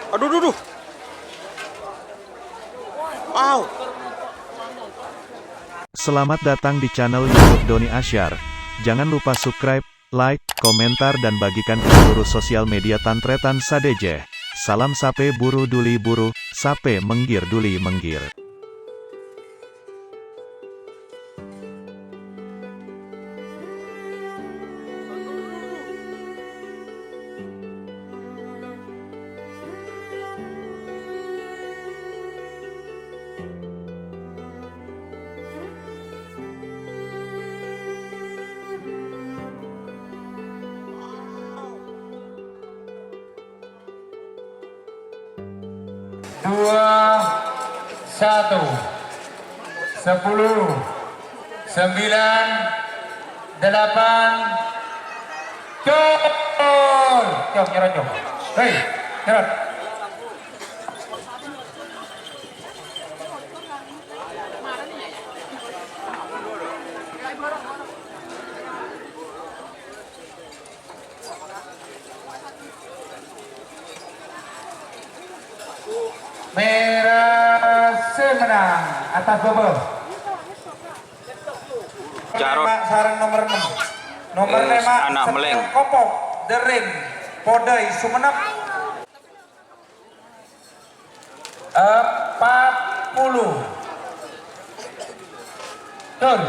Aduh, aduh, aduh. Wow. Selamat datang di channel YouTube Doni Asyar. Jangan lupa subscribe, like, komentar dan bagikan ke seluruh sosial media Tantretan Sadeje. Salam sape buru duli buru, sape menggir duli menggir. Dua, satu, 10, 9, 8, col, nyerot col, hei, nyerot. Merah menang atas bobol. Jarot. Sarang nomor 6. Nomor 5 anak meleng. Kopok, Dering, Podai, Sumenep. 40. Tur.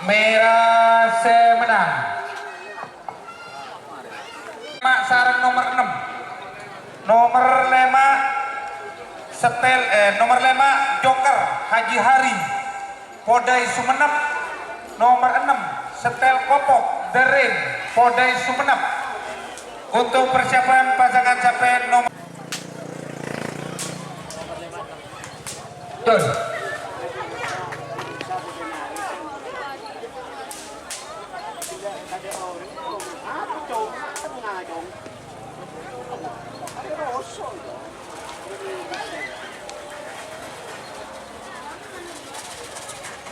Merah menang. Mak sarang nomor 6. Nomor 5 nomor 5 Joker Haji Hari, Podai Sumenep. Nomor 6 Setel Kopok Derin, Podai Sumenep. Untuk persiapan pasangan capek nomor Tuh.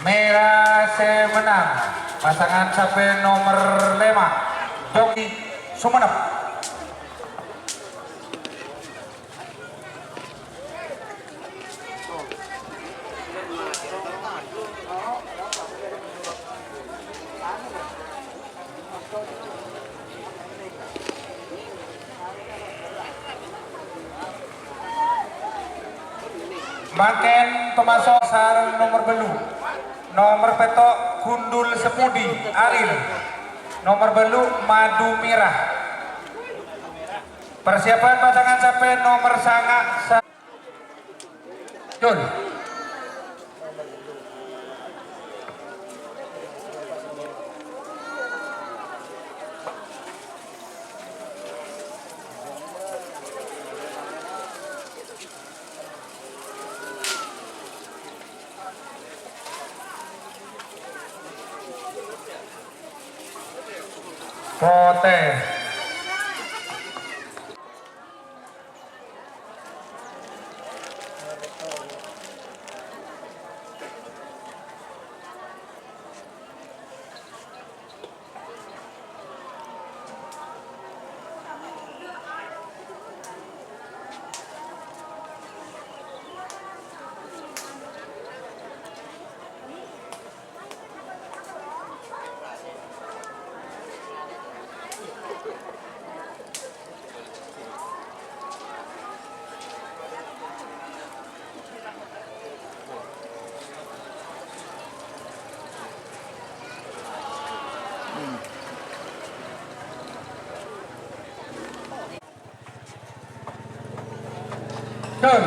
Merah menang. Pasangan sampai nomor 5 Joki Sumenep. Makin pemasok sarang nomor belu. Nomor petok Gundul Sepudi Aril. Nomor belu Madu Merah. Persiapan pasangan sampai nomor sangat Jul. Pote. Jul.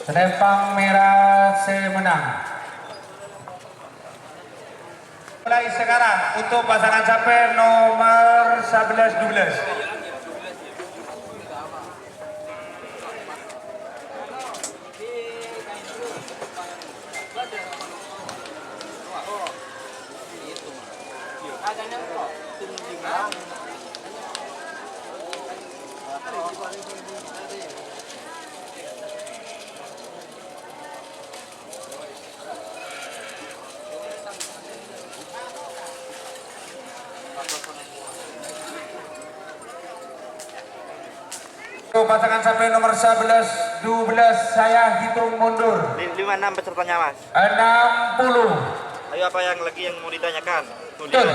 Selempang merah semenang. Mulai sekarang untuk pasangan sapi nomor 11-12. Untuk pasangan sapi nomor 11-12 saya hitung mundur. 56 pesertanya Mas. 60. Ayo apa yang lagi yang mau ditanyakan? Tuh Betul.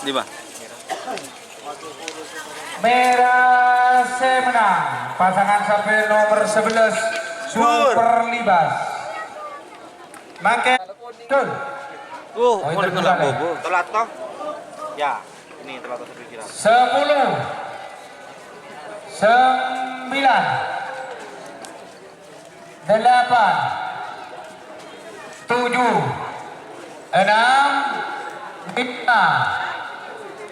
Lima. Merah semenang. Pasangan sapi nomor 11 Super Libas. Makin betul. Oh, itu mau dulu ngelak ada. bobo. Telat toh? Ya, ini telat toh pikiran. 10 9 8 7 6 5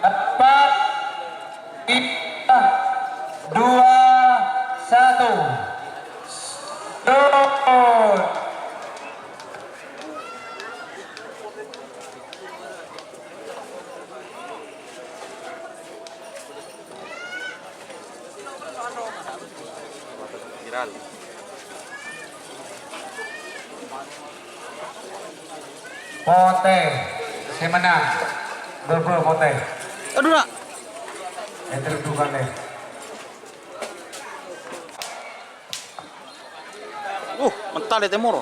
4 3 2 1 Stop. Viral. Pote semenang bebe pote Aduh nak. terdukan deh. Mental deh temur.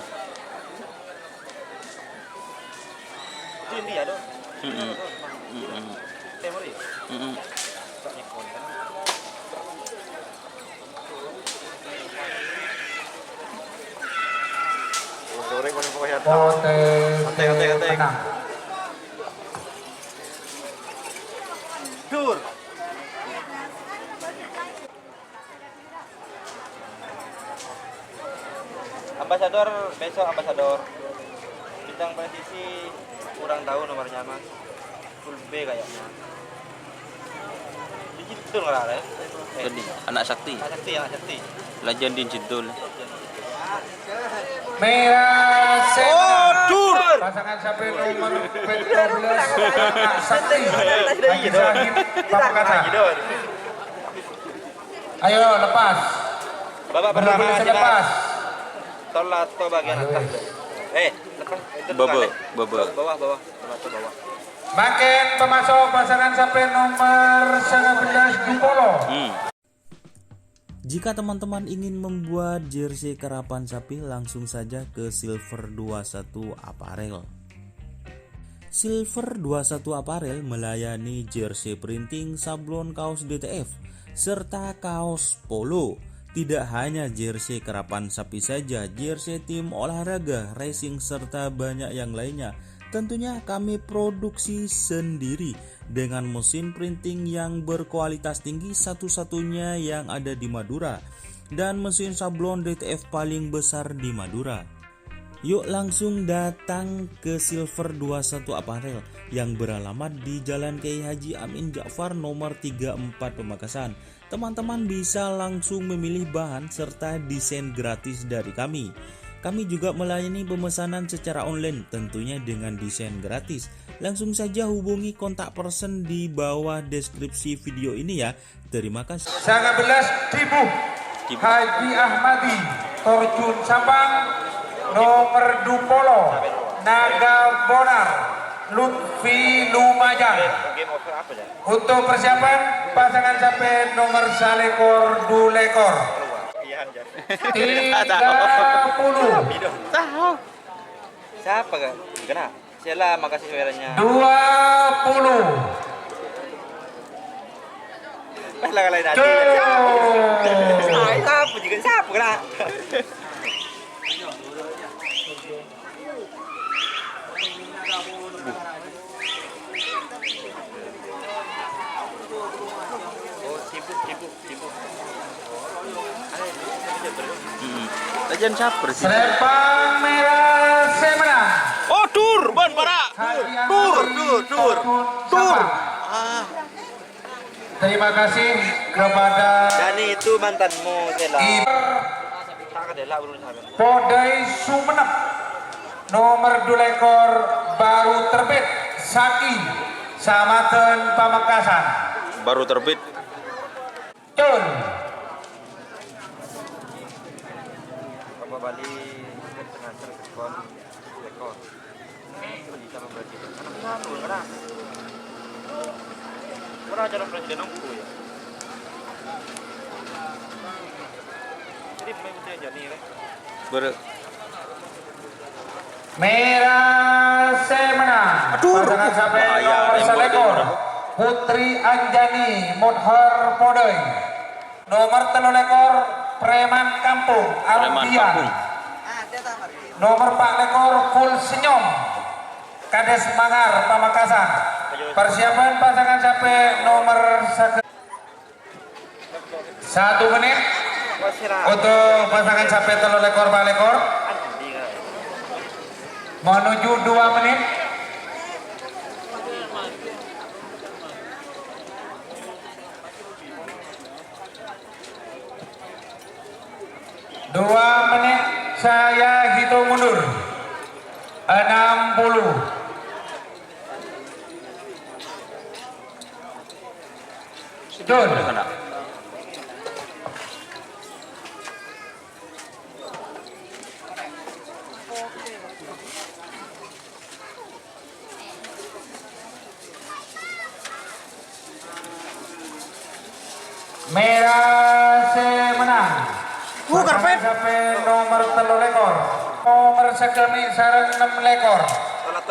Ini dia dong. Temur ya? Sore kono pokoknya Pote Otek. semenang. dur. Ambasador besok ambasador. Bintang presisi kurang tahu nomornya Mas. Full B kayaknya. Digital nggak ada? Tadi anak sakti, Anak sakti. lajan di jedul. Merah semenang. dur. Pasangan sapi nomor 12 anak sakti Haji Zahid Pamekasan. Ayo lepas. Bapak Belum pertama bisa silakan. lepas. Tolato bagian atas. Lepas itu Bobo, bukan, bobo. Bawah. Tolato bawah. Makin pemasok pasangan sapi nomor 11 Dupolo. Jika teman-teman ingin membuat jersey karapan sapi, langsung saja ke Silver 21 Apparel. Silver 21 Apparel melayani jersey printing, sablon kaos DTF, serta kaos polo. Tidak hanya jersey karapan sapi saja, jersey tim olahraga, racing, serta banyak yang lainnya. Tentunya kami produksi sendiri dengan mesin printing yang berkualitas tinggi, satu-satunya yang ada di Madura, dan mesin sablon DTF paling besar di Madura. Yuk langsung datang ke Silver 21 Apparel yang beralamat di Jalan Kiai Haji Amin Ja'far nomor 34 Pamekasan. Teman-teman bisa langsung memilih bahan serta desain gratis dari kami. Kami juga melayani pemesanan secara online, tentunya dengan desain gratis. Langsung saja hubungi kontak person di bawah deskripsi video ini ya. Terima kasih. Sangat belas Dibu Haji Ahmadi Torjun Sabang nomor Dupolo Naga Bonar Lutfi Lumajang. Game over apa ya? Untuk persiapan pasangan sapi nomor salekor dulekor Iya anjir. 30 Tahu. Siapa kan? Kena. Sela makasih suaranya. 20 Lah lain aja. Tuh. Siapa juga siapa kena? Legend Saper sih. Serempang merah Semena. Oh, Dur, Ban para. Dur. Terima kasih kepada Dani itu mantanmu, Sela. Ibu Tak ada belum sampai. Podai Sumenep. Nomor 2 ekor baru terbit Saki Samaten Pamekasan. Baru terbit. Cun. Bapak Bali dengan terkon ekor. Bisa memberati. Karena pernah calon presiden aku ya. Jadi pemain putih jadi kan. Merah Semena. Pasangan sampai bahaya, nomor nembak selekor dia, Putri Anjani Mudhar Podai. Nomor 3 ekor Preman Kampung Alfian. Nomor 4 ekor Full Senyum Kades Mangar Pamekasan. Persiapan pasangan sampai nomor 1 menit untuk pasangan sampai 3 ekor balekor menuju 2 menit. Saya hitung mundur 60. Jun. Merah Semenang. Sampai nomor 3 ekor. Nomor sekemik sarang 6 ekor.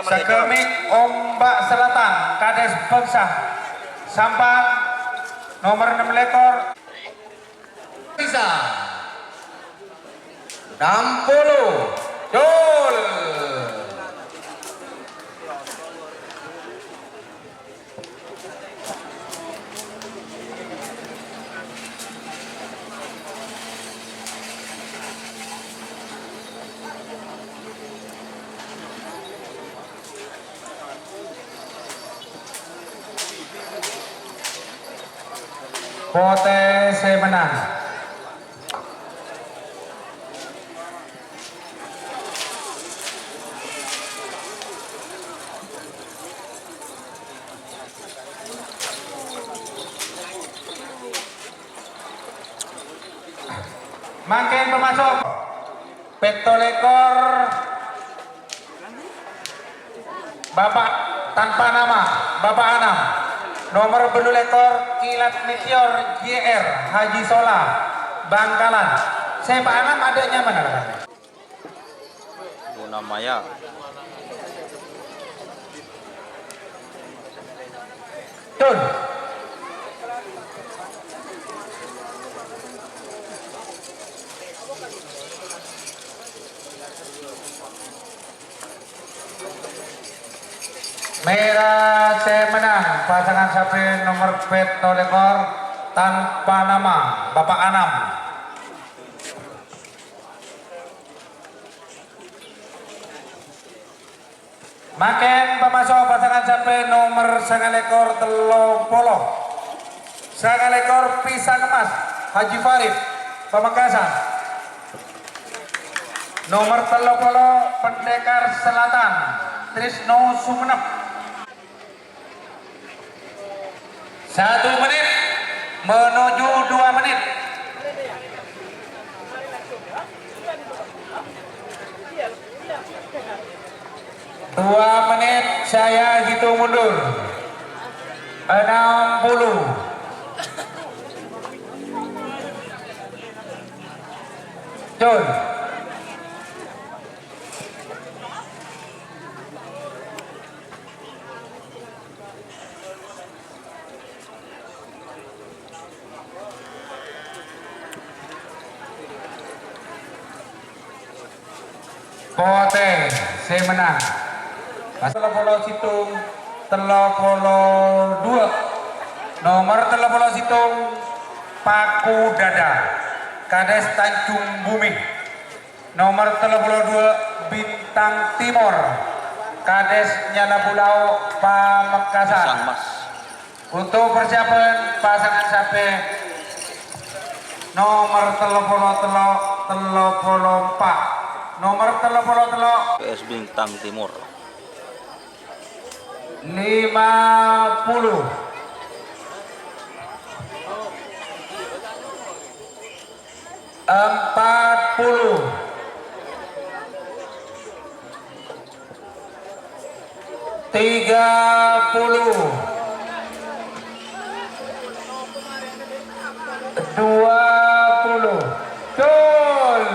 Sekemik Ombak Selatan Kades Pengsah. Sampang nomor 6 ekor. Bisa. 60. Jol. Pote Semenang. Makin pemasok Petolekor Bapak tanpa nama Bapak Anam. Nomor belu lekor Kilat Meteor JR Haji Sola Bangkalan. Saya Pak Anam adanya mana? Luna Maya. Tun. Merah Semenang pasangan sapi nomor Petolekor tanpa nama Bapak Anam. Makin pemasok pasangan sapi nomor 9 ekor Telopolo. 9 ekor Pisang Emas Haji Farid Pamekasan. Nomor Telopolo Pendekar Selatan Trisno Sumenep. 1 menit menuju 2 menit. Dua menit saya hitung mundur. 60. Jun. Pote Semenang. Telopolo Situng Telopolo 2. Nomor Telopolo Situng Paku Dada Kades Tanjung Bumi. Nomor 32 Bintang Timur, Kades Nyala Pulau Pamekasan. Untuk persiapan pasangan sampai nomor 34 nomor 34 PS Bintang Timur 50 40 30 20 Dol.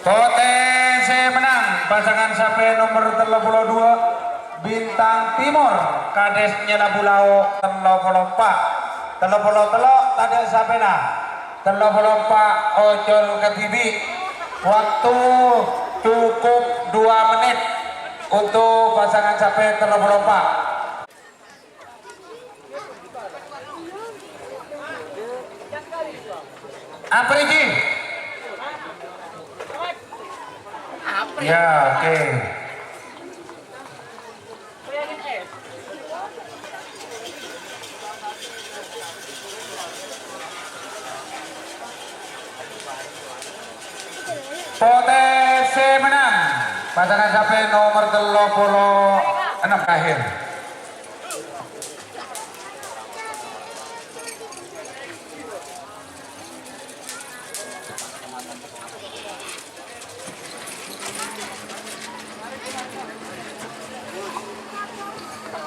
Potensi menang pasangan sampai nomor 32 Bintang Timur, Kades Nyala Pulau 34 tadi sampai nah 34 ojol ke tibi. Waktu cukup 2 menit untuk pasangan sampai 34. Apa ini? Ya, oke. Potensi menang pasangan sampai nomor 36 akhir.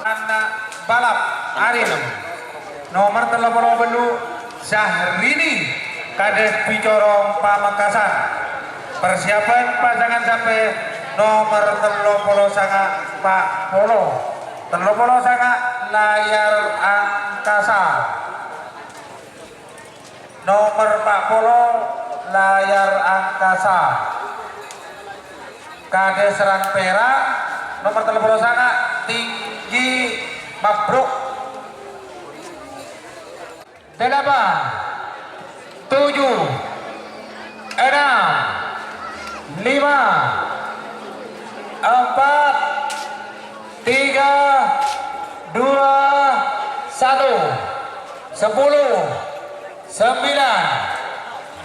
Anak balap Arin nomor 30 Belu Syahrini, Kades Picorong Pamekasan. Persiapan pasangan sampai nomor 30 sangat Pak Polo 30 sangat layar angkasa. Nomor Pak Polo layar angkasa. Kades Serang Perak nomor 30 sangat tinggi Mabruk. 8 7 6 5 4 3 2 1 10 9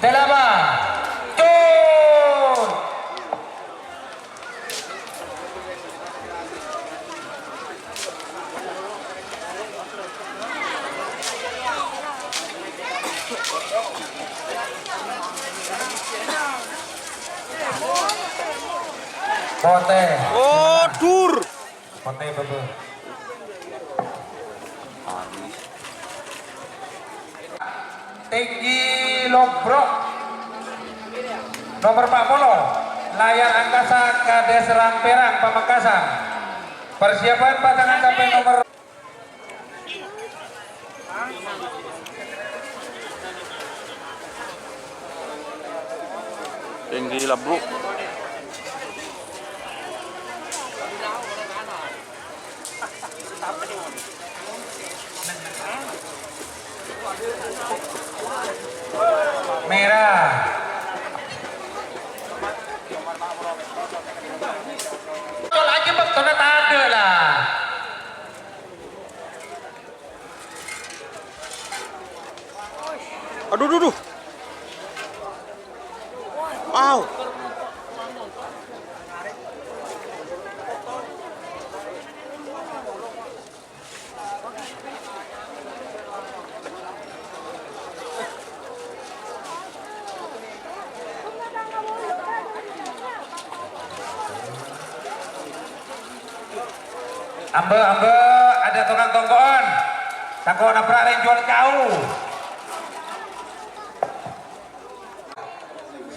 8 Cur. Pote. oh dur Pote betul. Tinggi Lobrok nomor 40 layar angkasa Kades Serang Perang Pamekasan. Persiapan pasangan sampai nomor tinggi labruk merah. Lagi betul ada lah. aduh duh duh wow Ambe ada tukang tongkoan. Tangko nabrak lain jual jauh.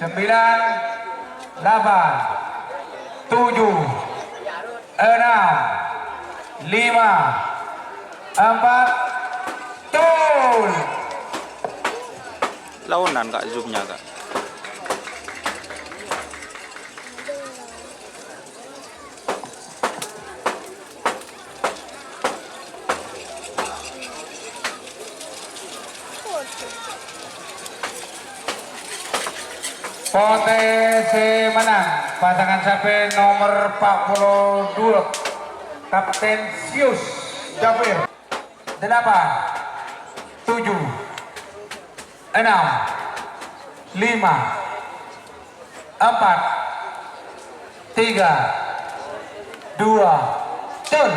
9 8 7 6 5 4 3 2 1 Dol. 4 tul. Launan kak zoomnya kak. Potensi menang pasangan sapi nomor 42 Kapten Sius Jafir. 8 7 6 5 4 3 2 tul.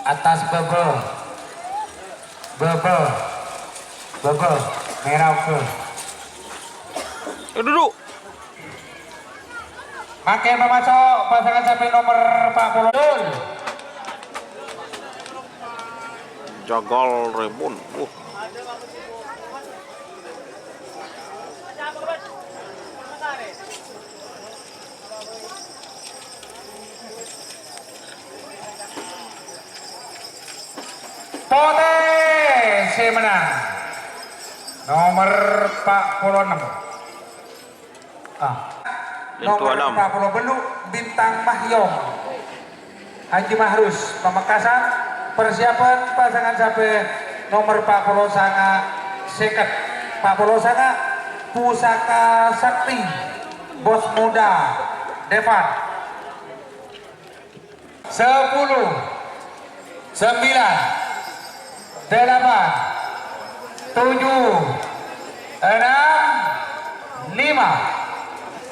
Atas bebel merah ke Duduk. makin memasuk pasangan sapi nomor 40 tul. Jagal rebun. Potensi menang nomor 46 nomor 40 Beluk Bintang Mahyong Haji Mahrus Pamekasan. Persiapan pasangan sapi nomor 40 sanga seket 40 sanga Pusaka Sakti Bos Muda Devan. 10 9 8 7 6 5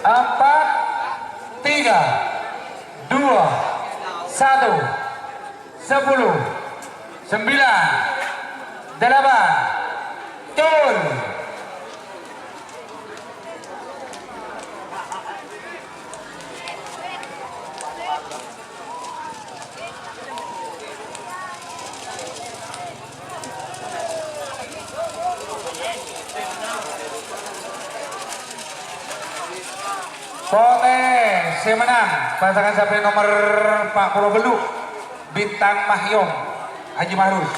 4 3 2 1 10 9 8 tul. Potensi menang pasangan sapi nomor 40 Beluk Bintang Mahyong Haji Mahrus.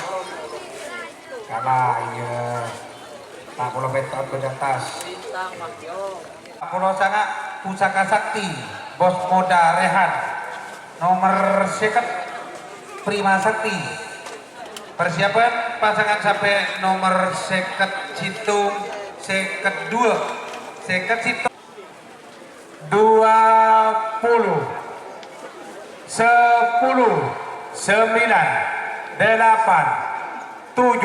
Kalah iya 40 beton ke atas. Bintang Mahyong 40 sangat Pusaka Sakti Bos Moda Rehan. Nomor seket Prima Sakti. Persiapan pasangan sapi nomor seket Citung seket 2 seket Citung 20 10 9 8 7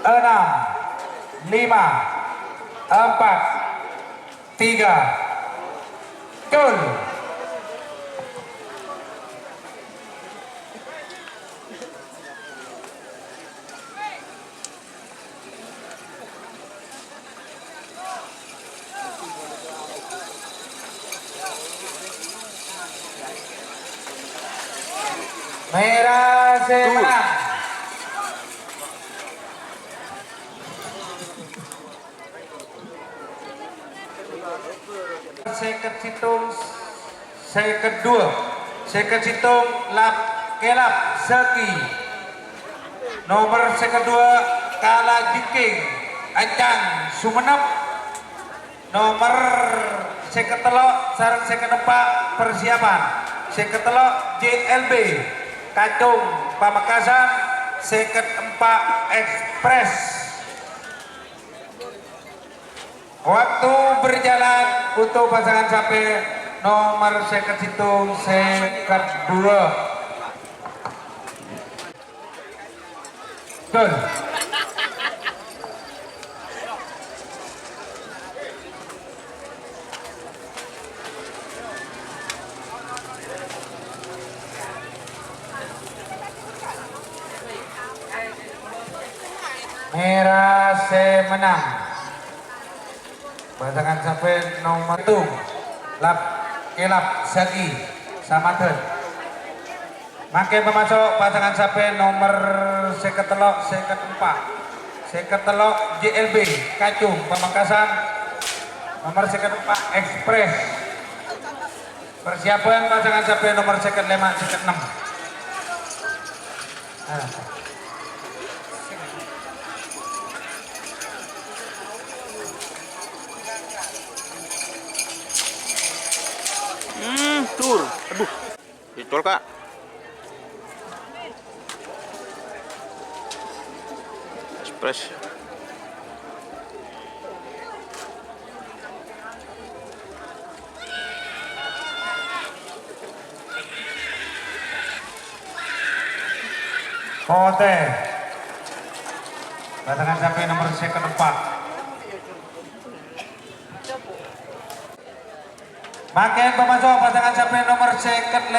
6 5 4 3 tul. Merah semenang seket Citung seket 2 seket Citung lap kelap seki. Nomor seket 2 Kala Jiking Ancang Sumenep. Nomor seket telok sarang seket 4 persiapan seket telok JLB Kacung Pamekasan seket 4 Express. Waktu berjalan untuk pasangan sapi nomor seket Citung seket 2 tul. Merah semenang pasangan sapi nomor 1 lap kelap segi samaten. Makin memasuk pasangan sapi nomor seket telok seket 4 seket telok JLB Kacung Pamekasan, nomor seket 4 Express. Persiapan pasangan sapi nomor seket 5 seket 6. Tur. Aduh. Ditol kak. Express. Kote pasangan sapi nomor seket 4. Makin pemasok pasangan sapi nomor seket 5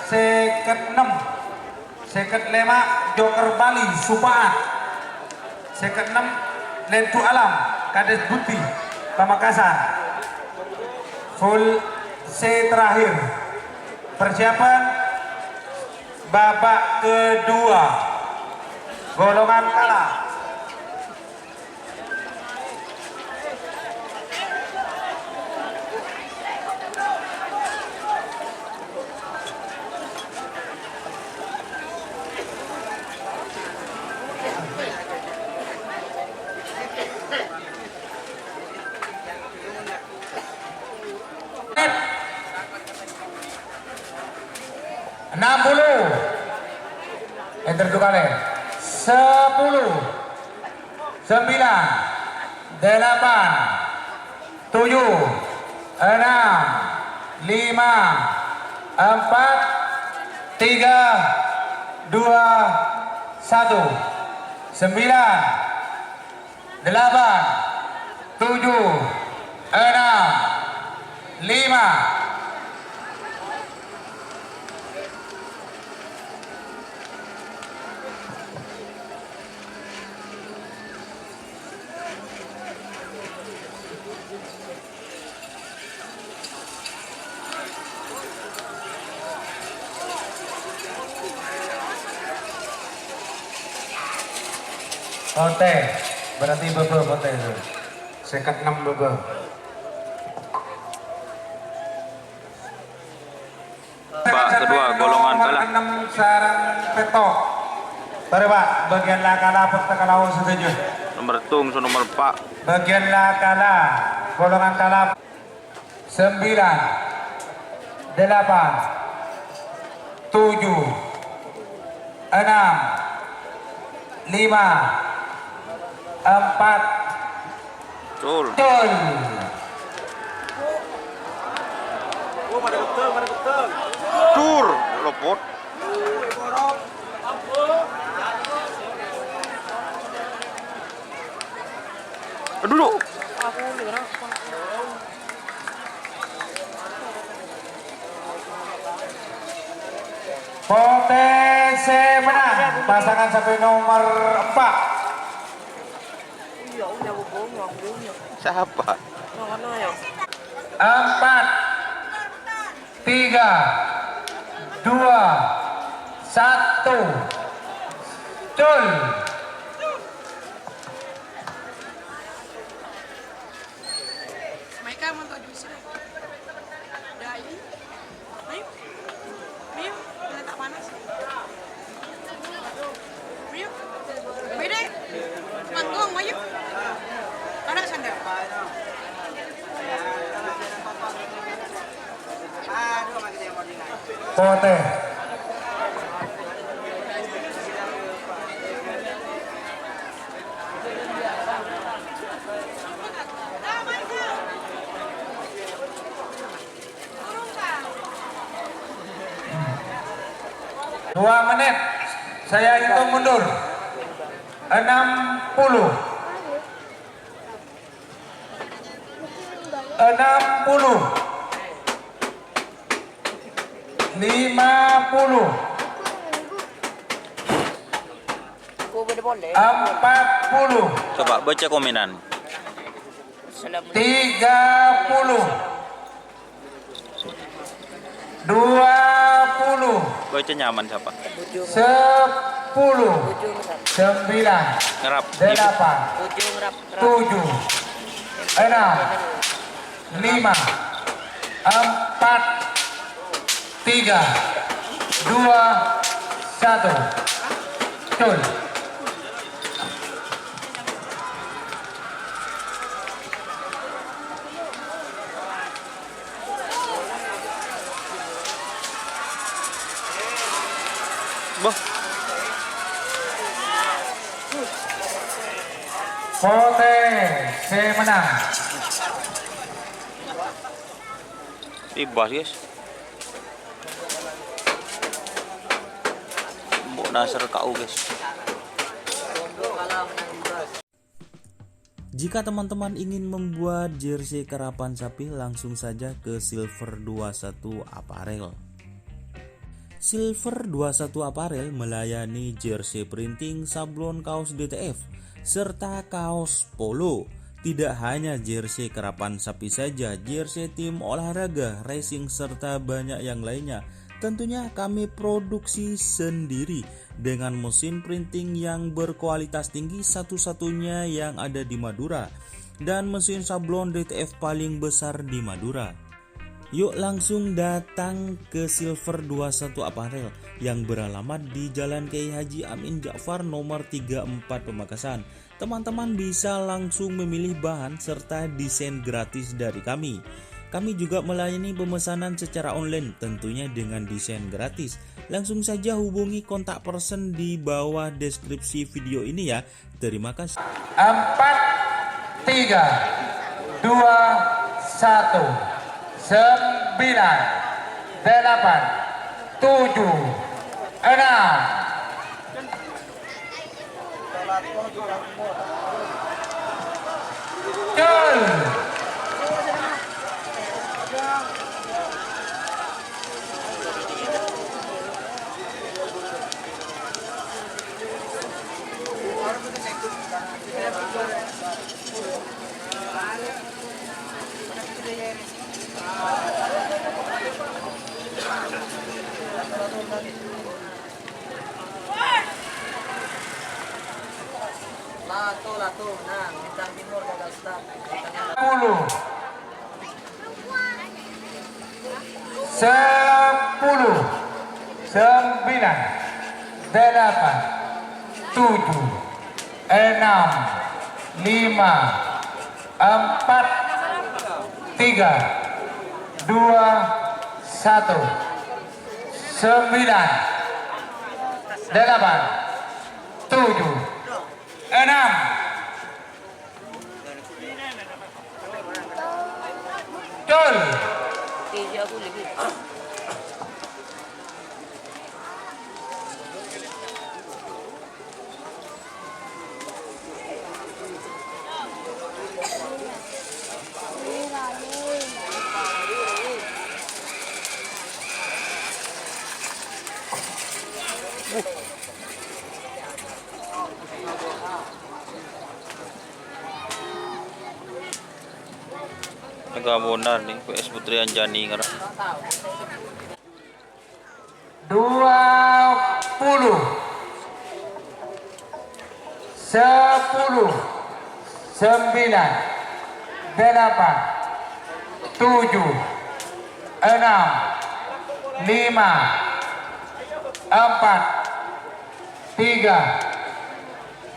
seket 6 seket 5 Joker Bali Supaat, seket 6 Lentu Alam Kades Buti Pamekasan. Full C terakhir. Persiapan babak kedua golongan kalah. Enter dua kali. 10, 9, 8, 7, 6, 5, 4, 3, 2, 1, 9, 8, 7, 6, 5. Kote, berarti bebe kote itu. Seket 6 bebe. Babak kedua golongan kalah. 6 sarang petok. Tari Pak, bagian lakala pertekalau setuju. Nomor tung so nomor pak. Bagian lakala golongan kalah 9, 8, 7, 6, 5, 4. Betul. Betul. Tur. Lopot. Duduk. Potensi menang pasangan sapi nomor 4. Siapa? 4, 3, 2, 1. Cul. Mereka mau tak bisa. Dah ini. Ayo. Ayo, dah tak panas. Ayo. Beda. Manggung ayo. Ada sandal. Pote. Dua menit. Saya hitung mundur. 60. 60. 50. 40. Coba baca komenan. 30. 20. Baca nyaman siapa? 10. Ngerap. 8, 7, 6, 5, 4, 3, 2, 1. Betul. Bah, Potensi menang. bebas guys. Mbok Nasr KU guys. Jika teman-teman ingin membuat jersey karapan sapi, langsung saja ke Silver 21 Apparel. Silver 21 Apparel melayani jersey printing, sablon kaos DTF, serta kaos polo. Tidak hanya jersey karapan sapi saja, jersey tim olahraga, racing, serta banyak yang lainnya. Tentunya kami produksi sendiri dengan mesin printing yang berkualitas tinggi, satu-satunya yang ada di Madura, dan mesin sablon DTF paling besar di Madura. Yuk langsung datang ke Silver 21 Apparel yang beralamat di Jalan Kiai Haji Amin Ja'far nomor 34 Pamekasan. Teman-teman bisa langsung memilih bahan serta desain gratis dari kami. Kami juga melayani pemesanan secara online, tentunya dengan desain gratis. Langsung saja hubungi kontak person di bawah deskripsi video ini ya. Terima kasih. 4, 3, 2, 1. 9, 8, 7, 6. Latu, nah, bintang timur gagal start. 10, 9, 8, 7, 6, 5, 4, 3, 2, 1. 9, 8, 7, 6. Betul. Agak bonar nih PS Putri Anjani ngarep. 20, 10, 9, 8, 7, 6, 5, 4, 3,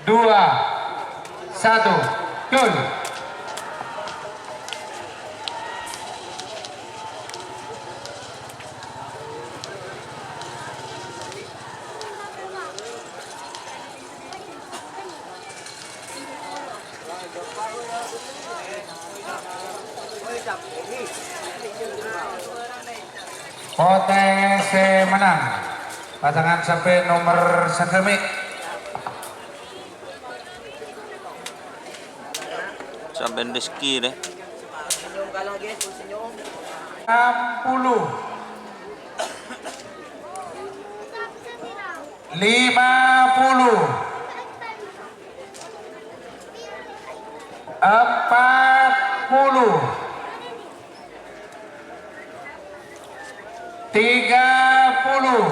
2, 1. Betul. Potensi menang pasangan sampai nomor sakami. Sampai Rizky deh. 60, 50, 40, 30,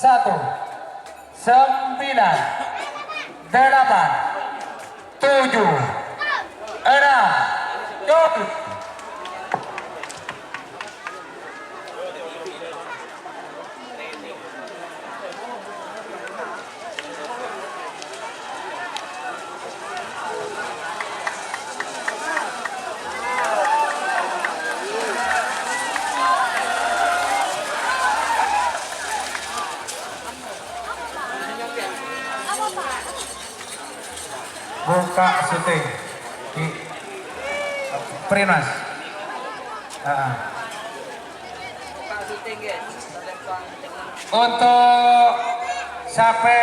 1, 9, 8, 7, 6, gol. Buka syuting di Primas. Untuk sampai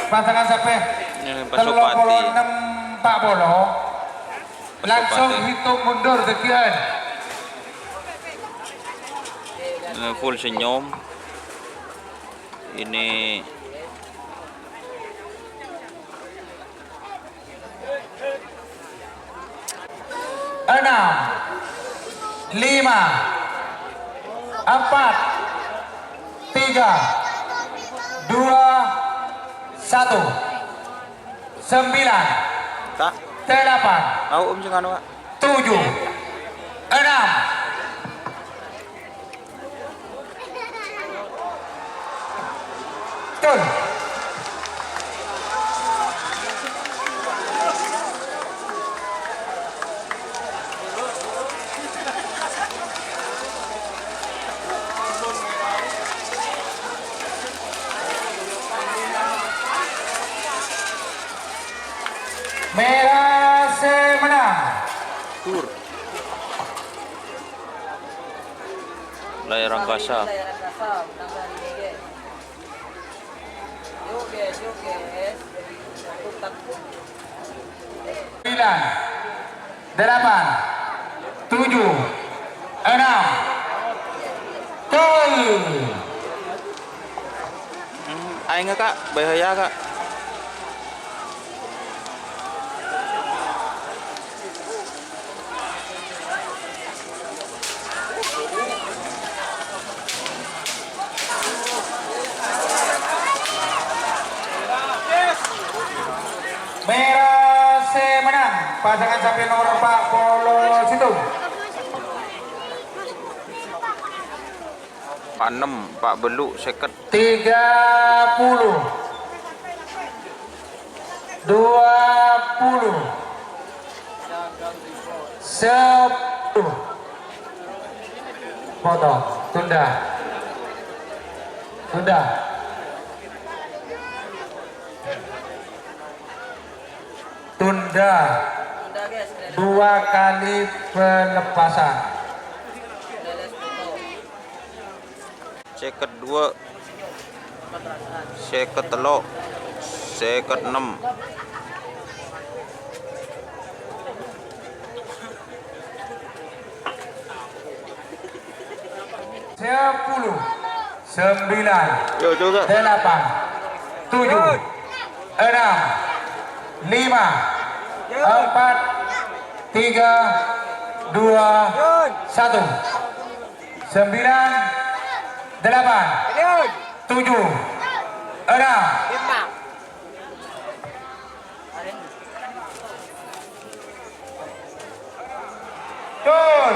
pasangan sampai Ini 36 Pak Bolo langsung hitung mundur sekian. Ini full senyum. Ini 6, 5, 4, 3, 2, 1, 9, Kak, 8, mau sing anu, Kak. 7, 6. Betul. Merah menang. Tur. Layar angkasa. Yuk guys. 9, 8, 7, 6, gol. Ayo nggak, Kak? Bahaya, Kak. Merah menang. Pasangan sapi nomor 4 Polo Situ. Pak 6, Pak Beluk, seket. 30, 20, 10. Potong, tunda. Tunda 2 kali pelepasan. Seket 2, seket 3, seket 6. 10, 9, Yo juga. 8, 7, 6, 5, 4, 3, 2, 1. 9, 8, 7, 6. Betul.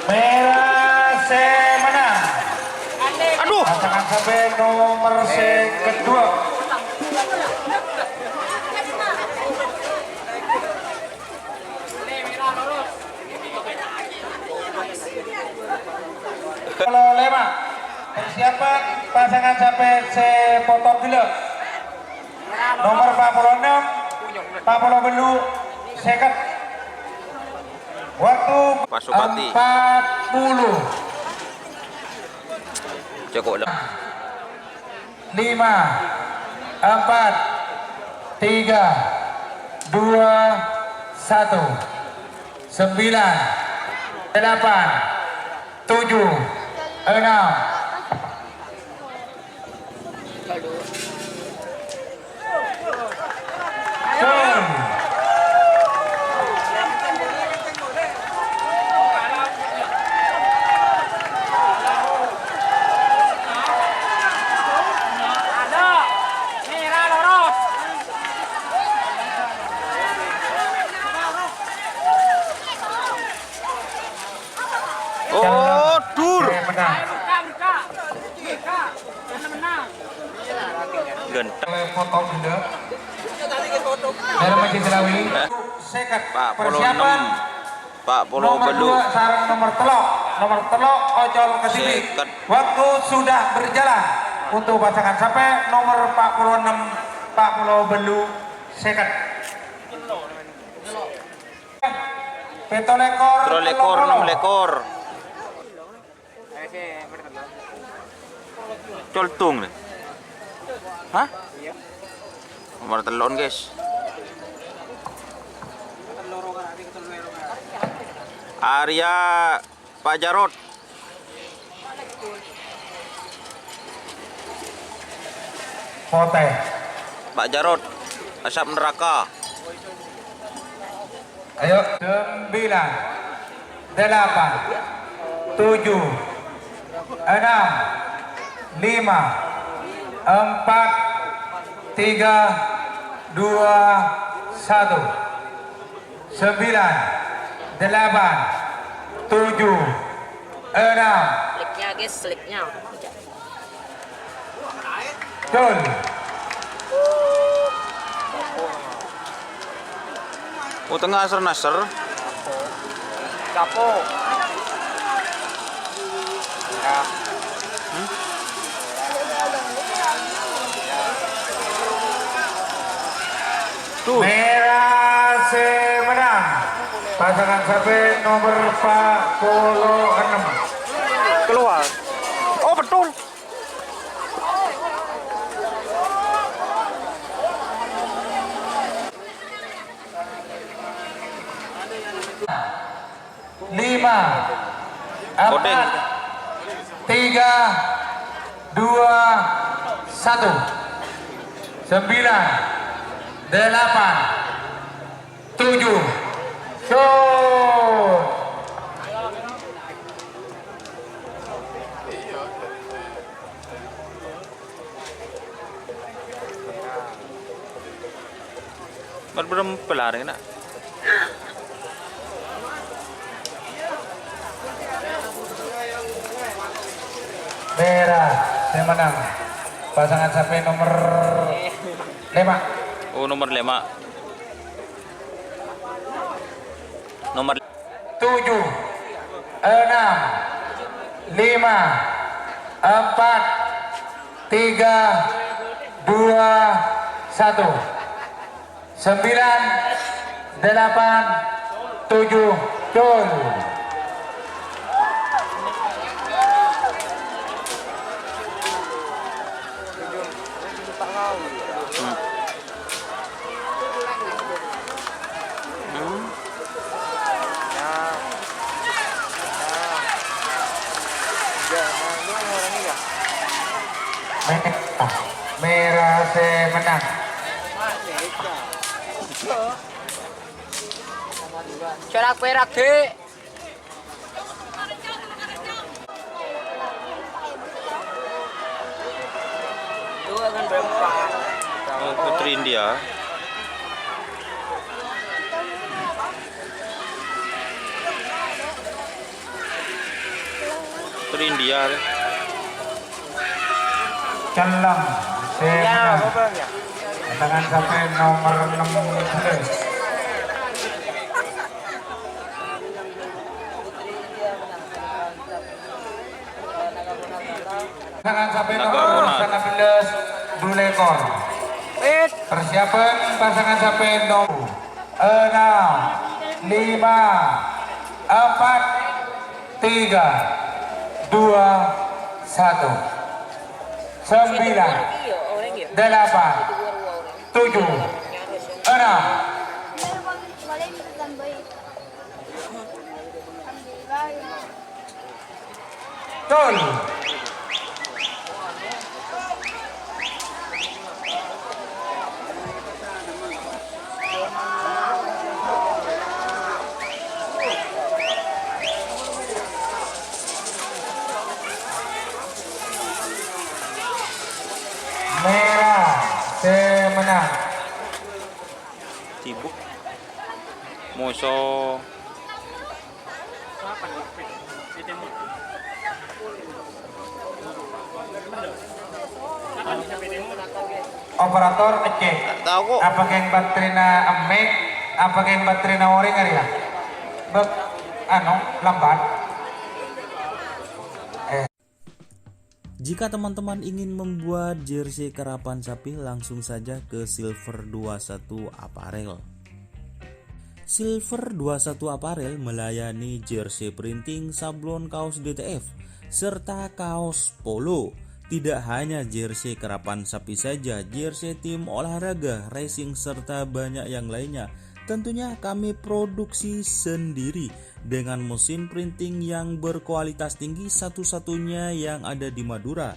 Merah menang. Aduh. Pasangan sampai nomor kedua. Kalau lema persiapan pasangan sampai sepotong gila nomor 46 Pak Belu second waktu Pasupati. 40 Cukup lah. 5 4 3 2 1 9 8 7 6. Oh, dur. Genteng. Foto dulu. Dalam Masjid Terawi. Second. Persiapan. Pak Polo Nomor Belu. 2 sarang nomor telok ojol ke sini. Second. Waktu sudah berjalan untuk pasangan sampai nomor 46 Pak Pulau Belu second. Petolekor. Trolekor 6 lekor. Coltung nih. Hah? Nomor telon guys. Arya Pak Jarot. Pote. Pak Jarot. Asap neraka. Ayo 9 8 7 6 5 4 3 2 1 9 8 7 6. Sliknya guys, sliknya. Betul. Oh, tengah nasar. Kapo. Tuh. Merah menang. Pasangan sampai nomor 46. Keluar. Oh, betul. Lima, Odeng. 4 3 2 1 9 8 7 shoot. Berempel hari nak. Merah saya menang. Pasangan sampai nomor 5. Oh, nomor 5. Nomor 7 6 5 4 3 2 1 9 8 7 gol. Merah. Merah semenang. Corak perak dek. Itu akan berempat. Oh, Putri India. Putri India. Celang semenang. Tangan sampai nomor 16. Tangan sampai nomor 19 2 ekor. Persiapan pasangan sampai nomor 6 5 4 3 2 1 9 8 7 6 Tul. Merah semenang. Sibuk. Moso. Operator ngecek. Tahu kok. Apa yang baterainya emek, apa yang baterainya ori kali ya? Lambat. Jika teman-teman ingin membuat jersey karapan sapi, langsung saja ke Silver 21 Apparel. Silver 21 Apparel melayani jersey printing, sablon kaos DTF, serta kaos polo. Tidak hanya jersey karapan sapi saja, jersey tim olahraga, racing, serta banyak yang lainnya. Tentunya kami produksi sendiri dengan mesin printing yang berkualitas tinggi, satu-satunya yang ada di Madura,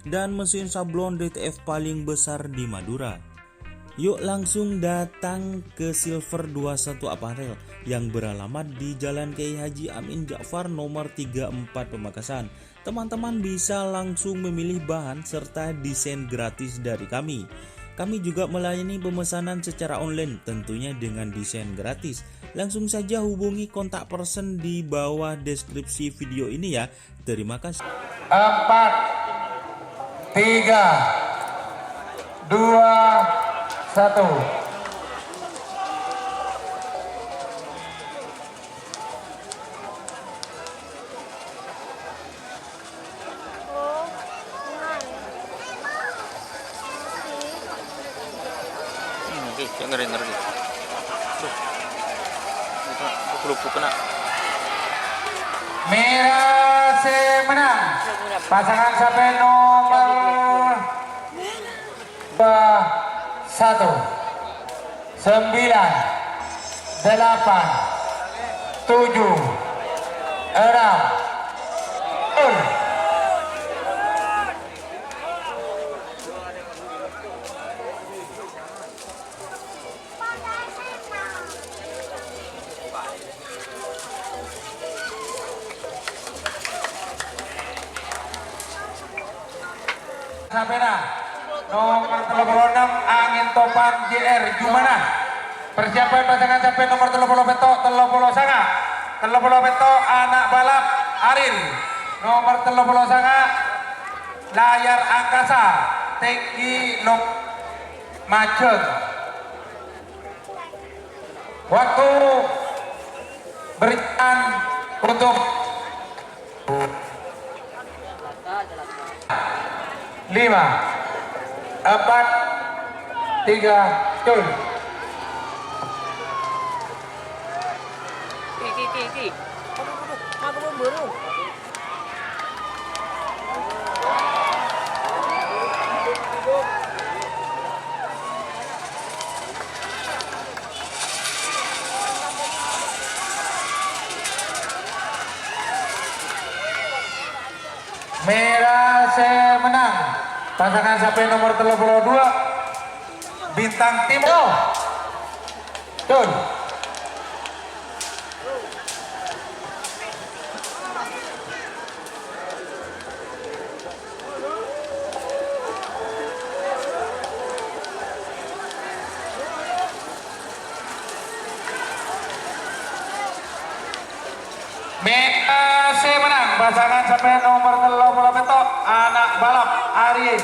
dan mesin sablon DTF paling besar di Madura. Yuk langsung datang ke Silver 21 Apparel yang beralamat di Jalan Kiai Haji Amin Ja'far nomor 34 Pamekasan. Teman-teman bisa langsung memilih bahan serta desain gratis dari kami. Kami juga melayani pemesanan secara online, tentunya dengan desain gratis. Langsung saja hubungi kontak person di bawah deskripsi video ini ya. Terima kasih. 4 3 2 1. Oke, jangan ngeri. Itu lupuk kena. Merah semenang. Pasangan sampai nomor 1 9 8 7 6 Sapena nomor 36 Angin Topan JR Jumana. Persiapan pasangan sampai nomor 30 petok 30 sanga. 30 petok anak balap Arin. Nomor 30 sanga layar angkasa Tengki Lok Macet. Waktu berikan untuk 5 4 3 cul. Ki. Aku buru. Merah semenang. pasangan sampai nomor 32 Bintang Timur. Tuh. Masih menang pasangan sampai nomor 30 petok anak balap Arien.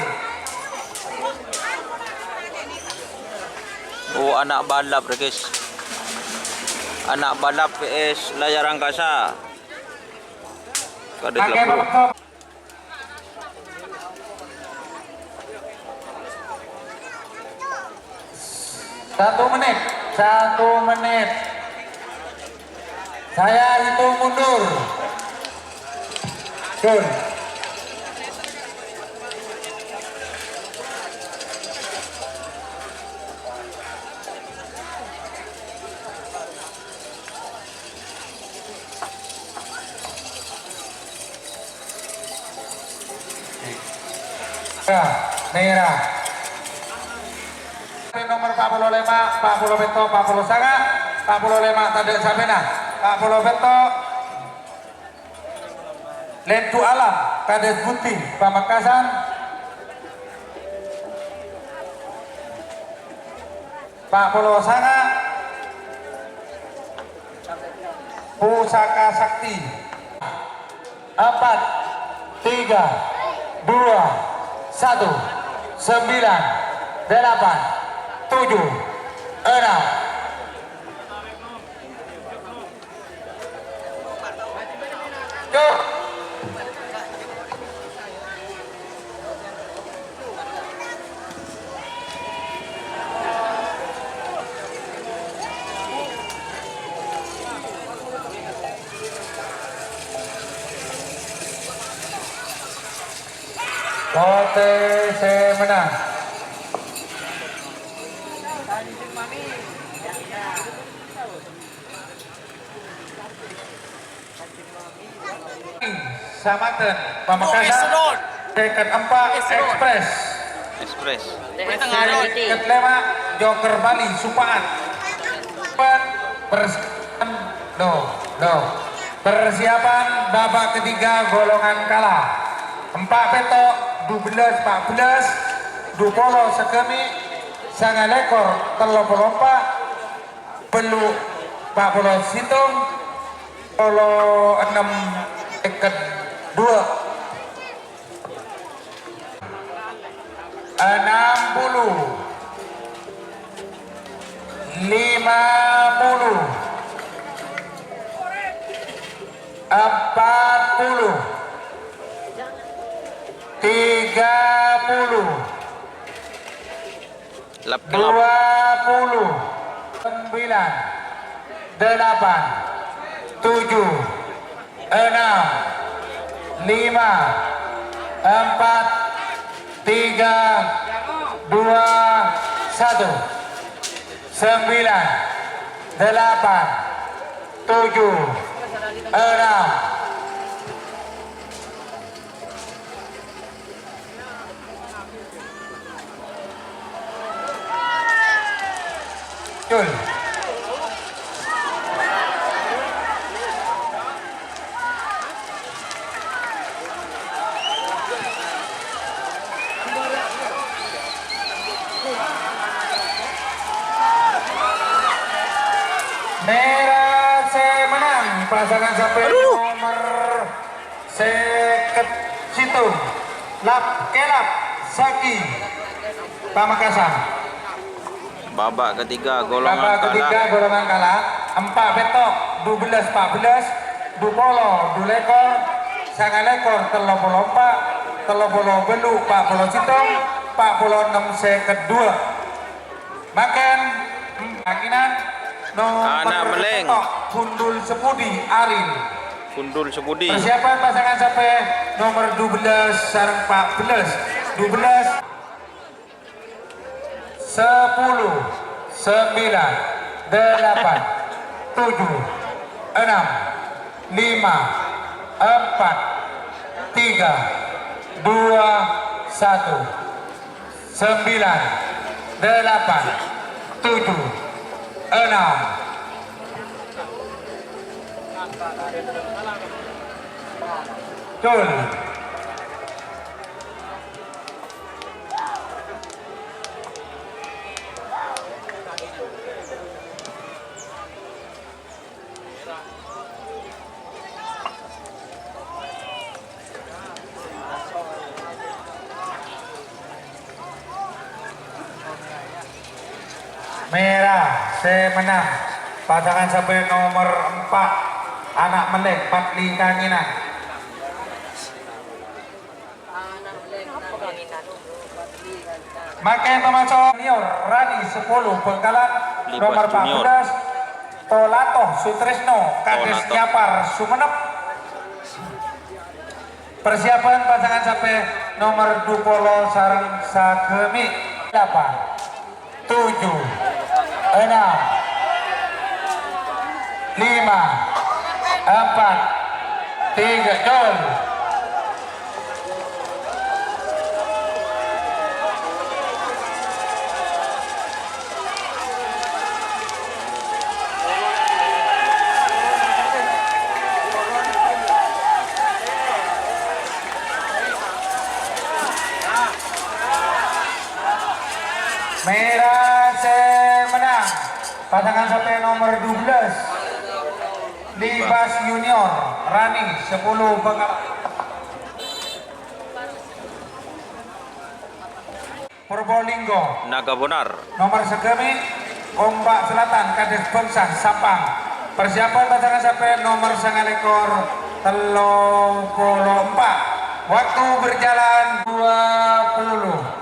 Oh, anak balap guys. Anak balap PS layar angkasa. Kadek Pakai lepro. balap. 1 menit, 1 menit. Saya hitung mundur. Tuh. Merah. Nomor 45, 40 beto, 40 sangat, 45 tanda sabena, 40 beto. Lentu alam, Kades Putih, Pamekasan. Pak Polo Sangat, Pusaka Sakti. 4, 3, 2, 1, 9, 8, 7, 6. Tuh. OTC menang. Samaten, Pamekasan. Dekat 4 Express. Express. Dekat 5 Joker Bali Supaan. Persiapan babak ketiga golongan kalah. 4 petok, 12, 14, 20 sekemi, sangat lekor, 34, peluk 40 situng, 6 dekat 2, 60, 50, 40, 30, Lap ke lap. 20, 9, 8, 7, 6, 5, 4, 3, 2, 1, 9, 8, 7, 6. Betul. Merah saya menang pasangan sampai nomor seket situ lap kelap Saki Pamekasan. Babak ketiga golongan Babak ketiga kalah. golongan kalah 4 petok 12 14 dupolo dulekor sangat lekor 34 belu 40 citong 46 seket 2 makan anginan nomor Anak meleng. petok Gundul Sepudi Aril. Gundul Sepudi. Persiapan pasangan sampai nomor 12 sarang 14 12 10 9 8 7 6 5 4 3 2 1 9 10 Cul. Merah, saya menang. Pasangan sampai nomor 4, anak melek, Patli Kanginan. Makai termasuk junior Rani 10 Bengkalan nomor 14 Tolato Sutrisno Kades Nyapar Sumenep. Persiapan pasangan sampai nomor 20 Sarang Sagemi 8 7 6 5 4 3 gol. Merah menang. Pasangan sampai nomor 12 Libas Junior Rani 10 Bengkalan. Purbolinggo Naga Bonar. nomor segemi Ombak Selatan Kades Bengsah Sampang. Persiapan pasangan sampai nomor 9 waktu berjalan 20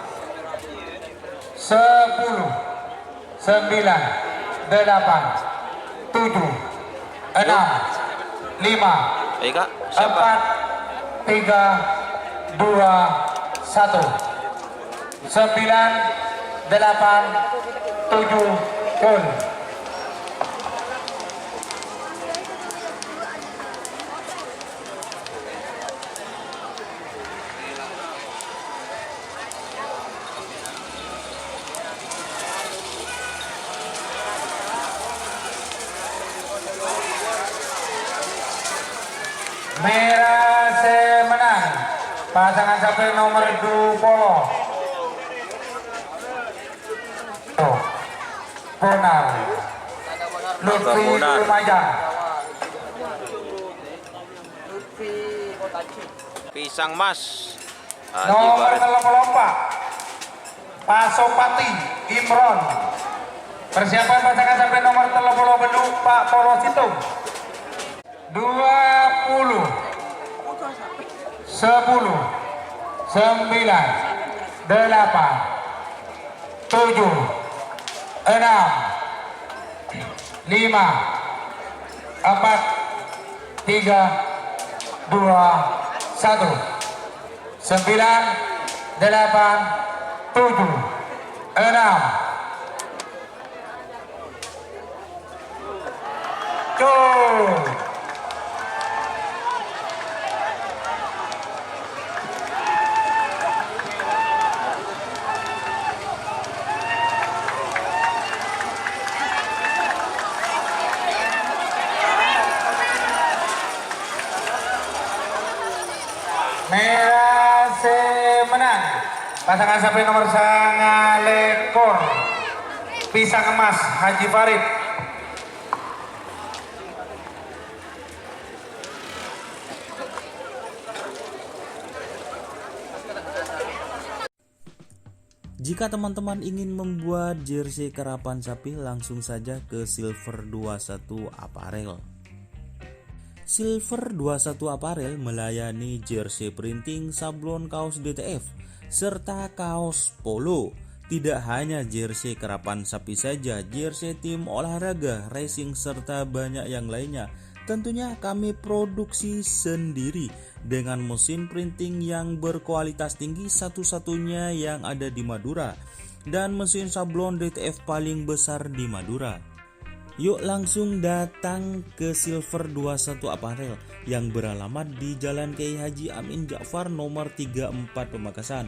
10 9 8 7 6 5 4 3 2 1 9 8 7 gol. Merah menang. Pasangan sampai nomor 20 Bonar Lutfi Lumajang. Pisang Mas. Nomor 34 Pasopati Imron. Persiapan pasangan sampai nomor 30 Beduk Pak Polo Situng. 20 10 9 8 7 6 5 4 3 2 1 9 8 7 6 gol. Merah menang. Pasangan sampai nomor 9 lekor Pisang Emas Haji Farid. Jika teman-teman ingin membuat jersey karapan sapi, langsung saja ke Silver 21 Apparel. Silver 21 Apparel melayani jersey printing, sablon kaos DTF, serta kaos polo. Tidak hanya jersey karapan sapi saja, jersey tim olahraga, racing, serta banyak yang lainnya. Tentunya kami produksi sendiri dengan mesin printing yang berkualitas tinggi, satu-satunya yang ada di Madura, dan mesin sablon DTF paling besar di Madura. Yuk langsung datang ke Silver 21 Apparel yang beralamat di Jalan Kiai Haji Amin Ja'far nomor 34 Pemakasan.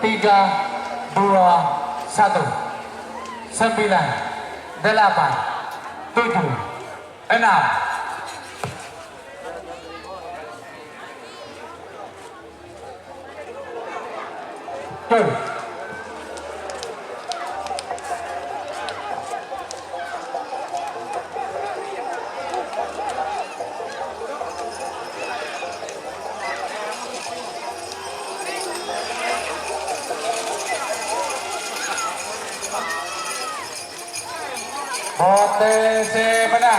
3, 2, 1. 9, 8, 7, 6. Tuh. Potensi menang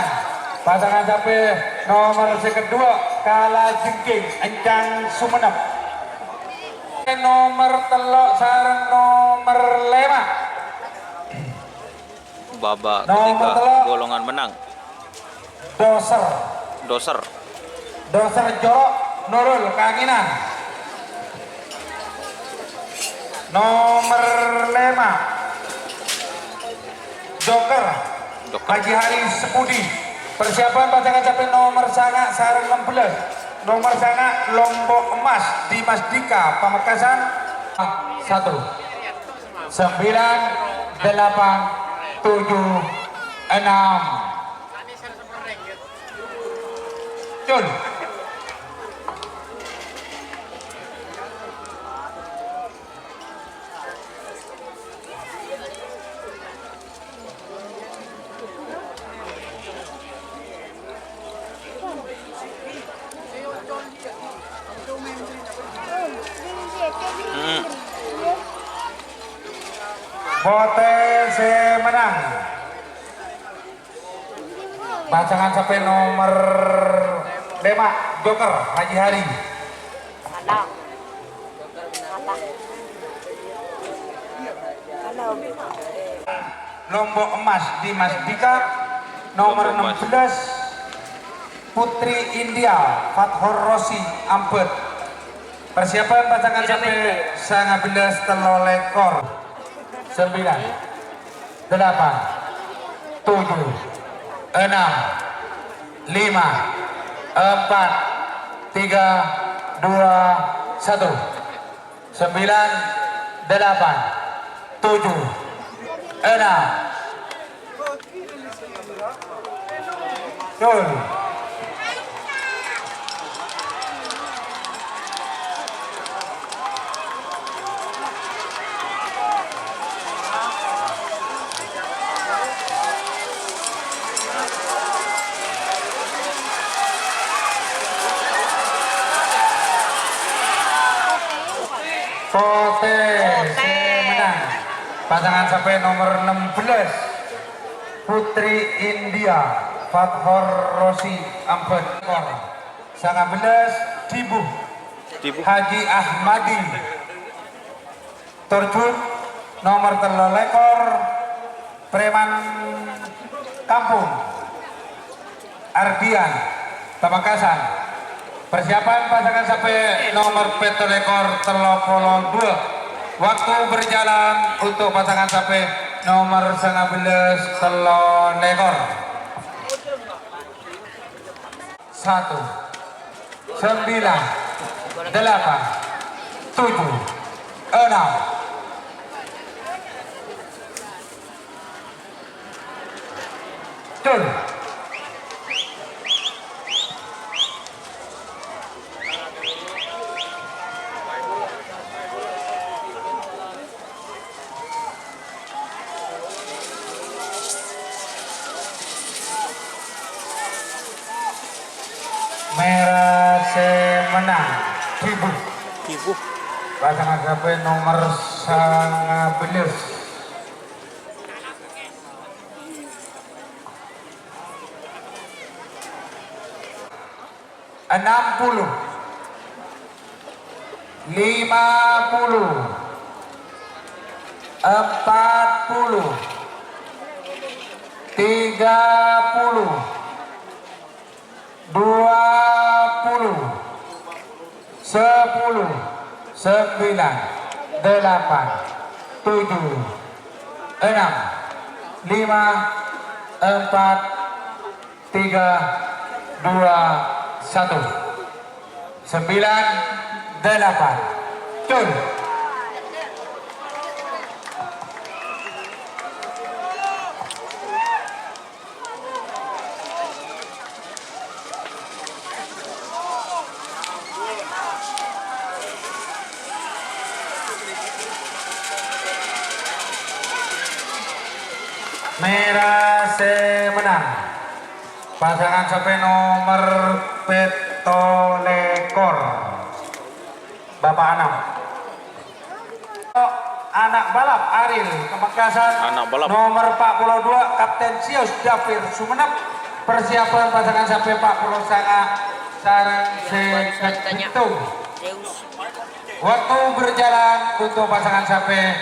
pasangan sapi nomor kedua Kala Jengking Encang Sumenep, nomor telok sareng nomor 5 Babak Nomor ketiga telok. golongan menang. Doser Jorok Nurul Kanginan, nomor 5 Joker Haji Hari Sepudi. Persiapan pasangan sapi nomor sangat sareng 16 nomor sangat Lombok Emas Dimas Dika Pamekasan. 1, 9, 8, 7, 6. Jul. Potensi menang pasangan sapi nomor 5 Joker Haji Hari, Lombok Emas Dimas Dika, nomor Lombok Emas. 16 Putri India Fathor Rosi Ampet. Persiapan pasangan sapi sangat belas telolekor. 9, 8, 7, 6, 5, 4, 3, 2, 1. 9, 8, 7, 6. Jul. pasangan sampai nomor 16 Putri India Fathor Rosi Ampet sangat belas Dibu Haji Ahmadi Torjun nomor 3 lekor Preman Kampung Ardian Pamekasan. Persiapan pasangan sampai nomor 7 lekor Telopolon 2. Waktu berjalan untuk pasangan sampai nomor 19 telon lekor. 1 9 8 7 6 Betul. Merah semenang Dibu pasangan sampai nomor 19 60 50 40 30 20 10 9 8 7 6 5 4 3 2 1 9 8 Betul. Merah semenang pasangan sampai nomor petolekor Bapak Anam anak balap Aril Pamekasan nomor 42 Kapten Sios Dapir Sumenep. Persiapan pasangan sampai 40 sangat sarang seketung. Waktu berjalan untuk pasangan sampai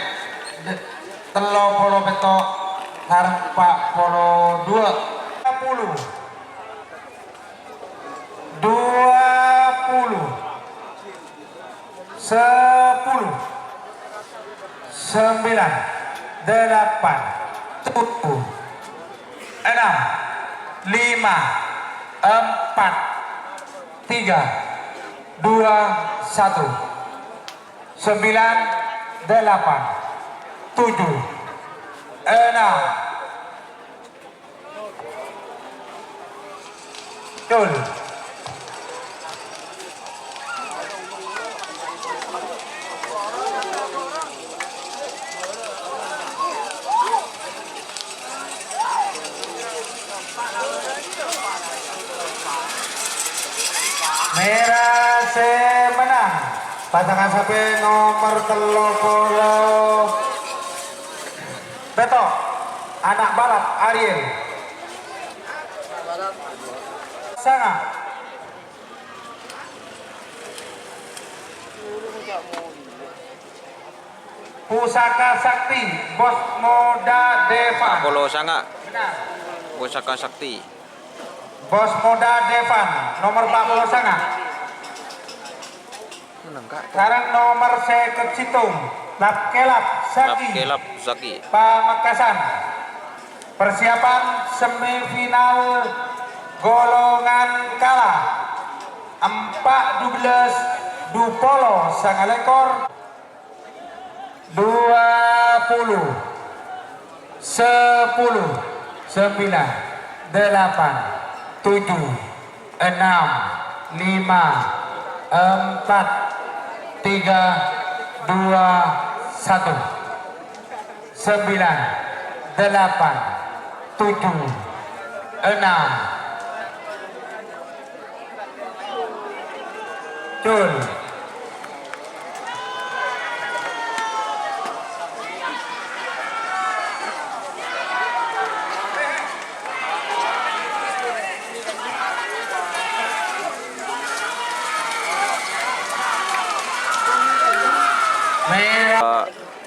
telo polo petok sarang 42 20 10 9 8 7 6 5 4 3 2 1 9 8 7 6 Betul. Merah semenang pasangan sampai nomor 30 Beto anak balap Ariel sangat Pusaka Sakti Bos Moda Devan Polo Sanga Pusaka Sakti Bos Moda Devan nomor 40 sangat sekarang nomor seket Citung Lapkelap Zaki Pamekasan. Persiapan semifinal golongan kalah 14 Dupolo Sangalekor 20 10 9 8 7 6 5 4 3 2 1 9 8 7 6 Betul.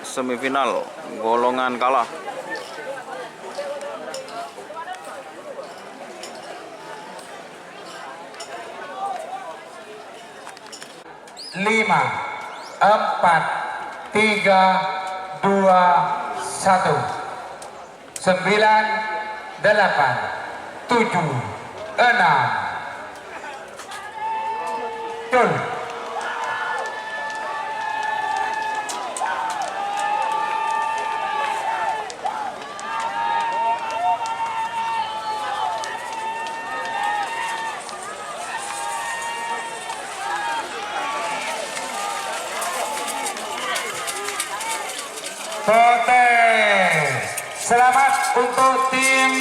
Semifinal golongan kalah. Lima, empat, tiga, dua, satu, 9, 8, 7, 6. Betul. Oke, selamat untuk tim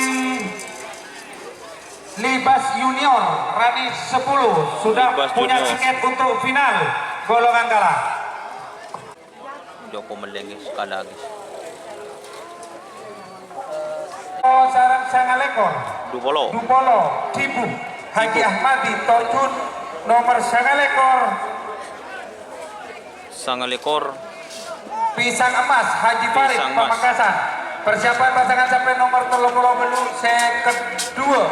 Libas Junior Rani 10 sudah Libas punya Junior. tiket untuk final golongan kalah. Joko Melengis kalah guys. Sarang Sangalekor Dupolo. Kibu Haji Ahmadi Torjun nomor Sangalekor. Sangalekor Pisang Emas Haji Farid Pisang Emas. Pamekasan. Persiapan pasangan sampai nomor 30 menu set kedua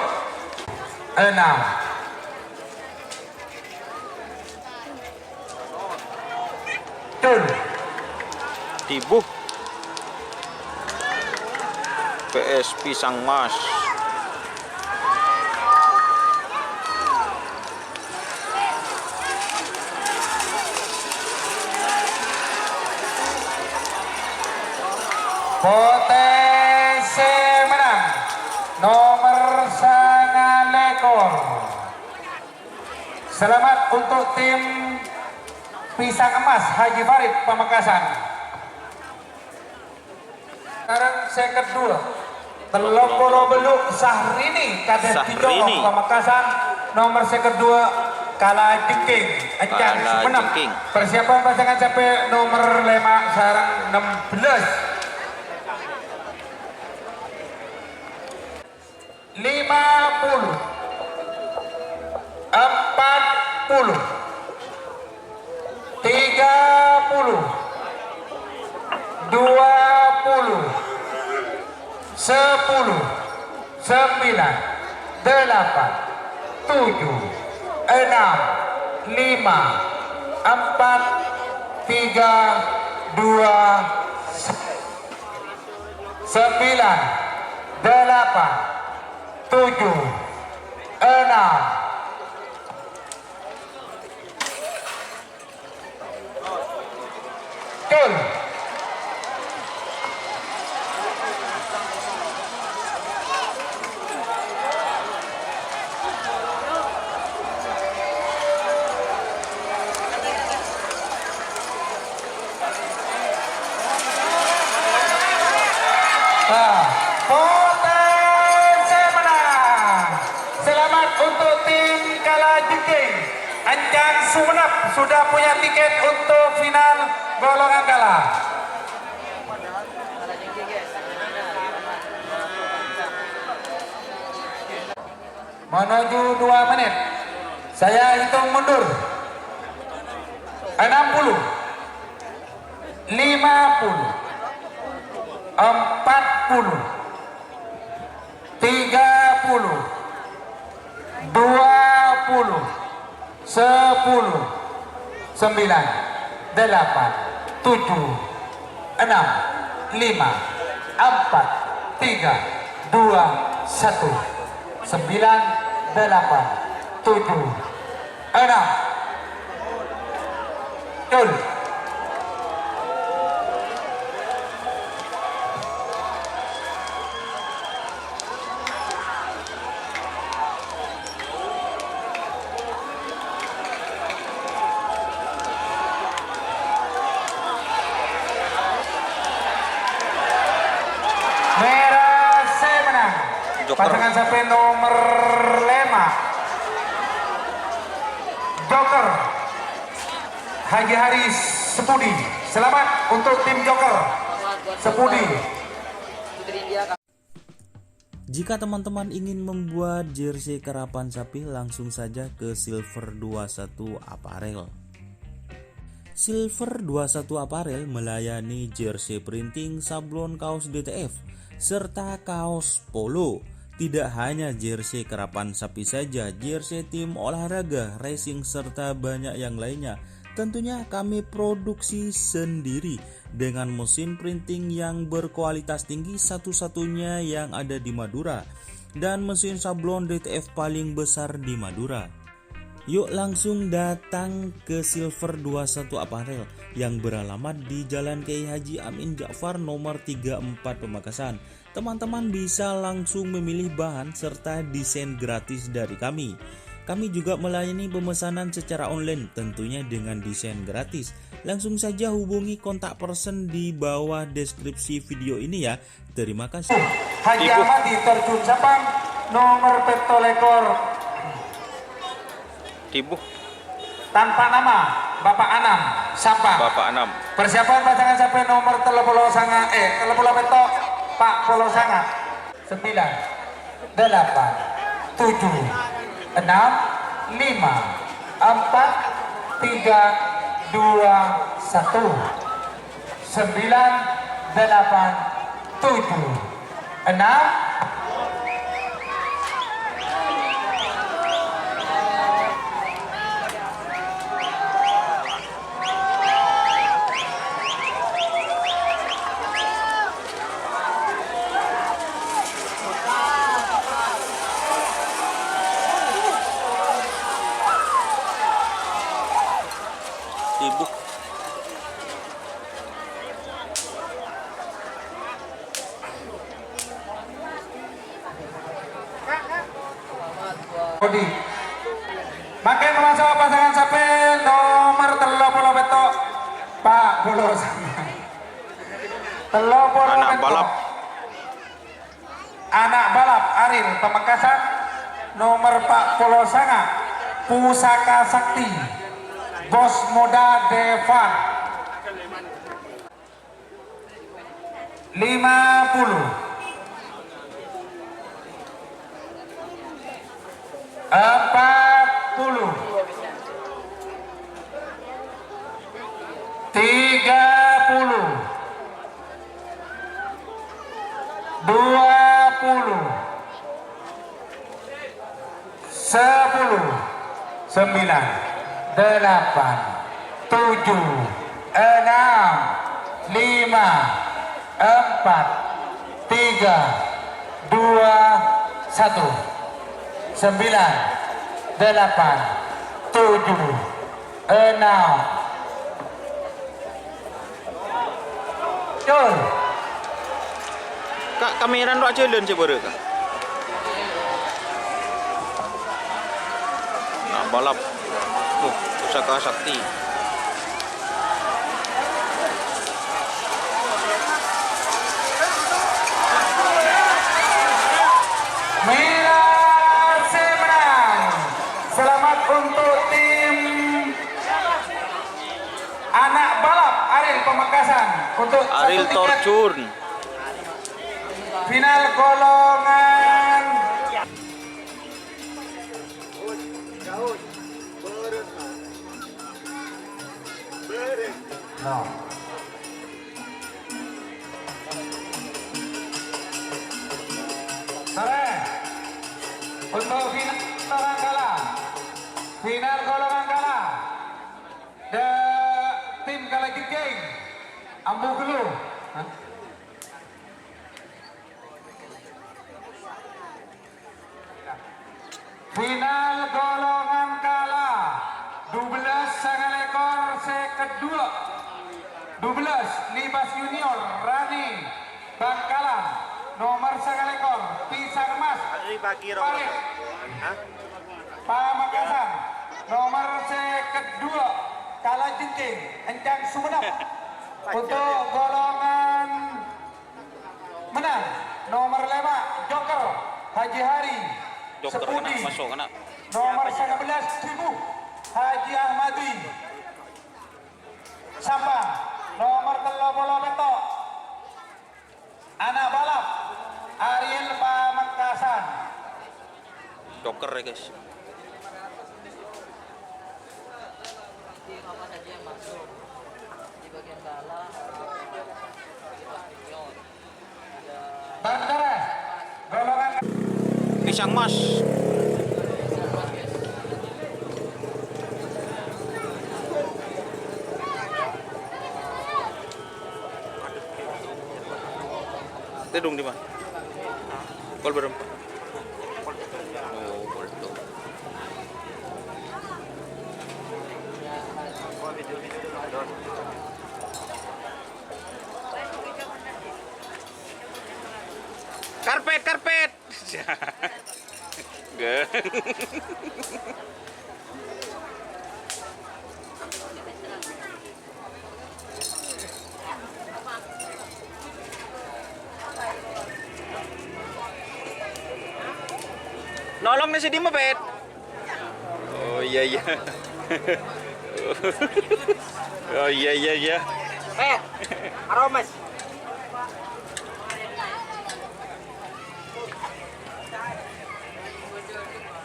6. Betul. Tibuh PS Pisang Mas. Potensi menang nomor Sangalekor. Selamat untuk tim Pisang Emas Haji Farid Pamekasan. Sekarang set kedua Telokolo Beluk Sahrini Kades Sahrini. Tijolong Pamekasan nomor set kedua Kala Jengking Encang Kala Sumenep. Jengking. Persiapan pasangan sampai nomor 5 sarang 16. 50, 40, 30, 20, 10, 9, 8, 7, 6, 5, 4, 3, 2, 9, 8, 7, 6. Betul. Potensi menang. Selamat untuk tim Kala Jengking Encang Sumenep sudah punya tiket untuk final golongan kalah. Menuju 2 menit. Saya hitung mundur. 60, 50, 40, 30, 20, 10, 9, 8, 7, 6, 5, 4, 3, 2, 1, 9, 8, 7, 6. Betul. Merah saya menang. Joker. Pasangan sampai nomor 5. Joker Haji Haris Sepudi. Selamat untuk tim Joker Sepudi. Jika teman-teman ingin membuat jersey karapan sapi, langsung saja ke Silver 21 Apparel. Silver 21 Apparel melayani jersey printing, sablon kaos DTF, serta kaos polo. Tidak hanya jersey kerapan sapi saja, jersey tim olahraga, racing, serta banyak yang lainnya. Tentunya kami produksi sendiri dengan mesin printing yang berkualitas tinggi, satu-satunya yang ada di Madura, dan mesin sablon DTF paling besar di Madura. Yuk langsung datang ke Silver 21 Apparel yang beralamat di Jalan Kiai Haji Amin Ja'far nomor 34 Pamekasan. Teman-teman bisa langsung memilih bahan serta desain gratis dari kami. Kami juga melayani pemesanan secara online tentunya dengan desain gratis. Langsung saja hubungi kontak person di bawah deskripsi video ini ya. Terima kasih. Haji Ahmadi terjun Sabang nomor petolekor Tibuh tanpa nama Bapak Anam Sabang. Bapak Anam. Persiapan pasangan sampai nomor telepolo sanga telepolo peto Pak Polo sanga 9 8 7 6 5 4 3 2 1 9 8 7 6 Tibuh. Bodi. Makin masuk pasangan sampai nomor 30 petok Pak Polo sanga. 30 Anak petok. balap. Anak balap Aril Pamekasan nomor Pak Polo sanga. Pusaka Sakti Bos Moda Devan 50 40 30 20 10 9 8 7 6 5 4 3 2 1 9 8 7 6 5 4 3 2 1 Kak, kamera nak jalan je baru kak. Nak balap. Pusaka Sakti. Berhasil menang. Selamat untuk tim anak balap Aril Pamekasan untuk Aril satu tiket Torjun. final golongan no. Sore untuk final golongan kalah, final golongan kalah, the tim Kalajengking Ambu Gelu. Final golongan kalah 12 sangat ekor kedua 12 Libas Junior Rani Bangkalan nomor sangat ekor Pisang Mas Parit Pamekasan nomor kedua Kalajengking Encang Sumenep. Untuk golongan menang nomor 5 Joker Haji Hari Dokter Sepudi. kena masuk kena. Nomor 19 Tribu Haji Ahmadi Sabang. Nomor 30 Petok anak balap Ariel Pamekasan. Dokter ya guys. Bandara golongan Pisang Mas. Tidung di mana? Kol berempat. Oh, betul. Karpet, karpet. Gak. Nolong na si Dima, Pet. Oh, iya, iya. Oh, iya, iya, iya. Pet, aromas.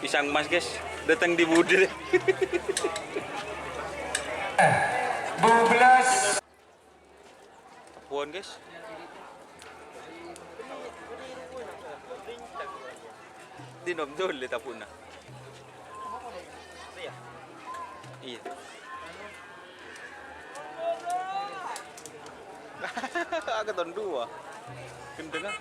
Pisang Mas, guys. Datang di Budil. 12 Tapuan, guys. Dinom dulu tapun na. Iya. Agak tahun 2. Gendeng ah.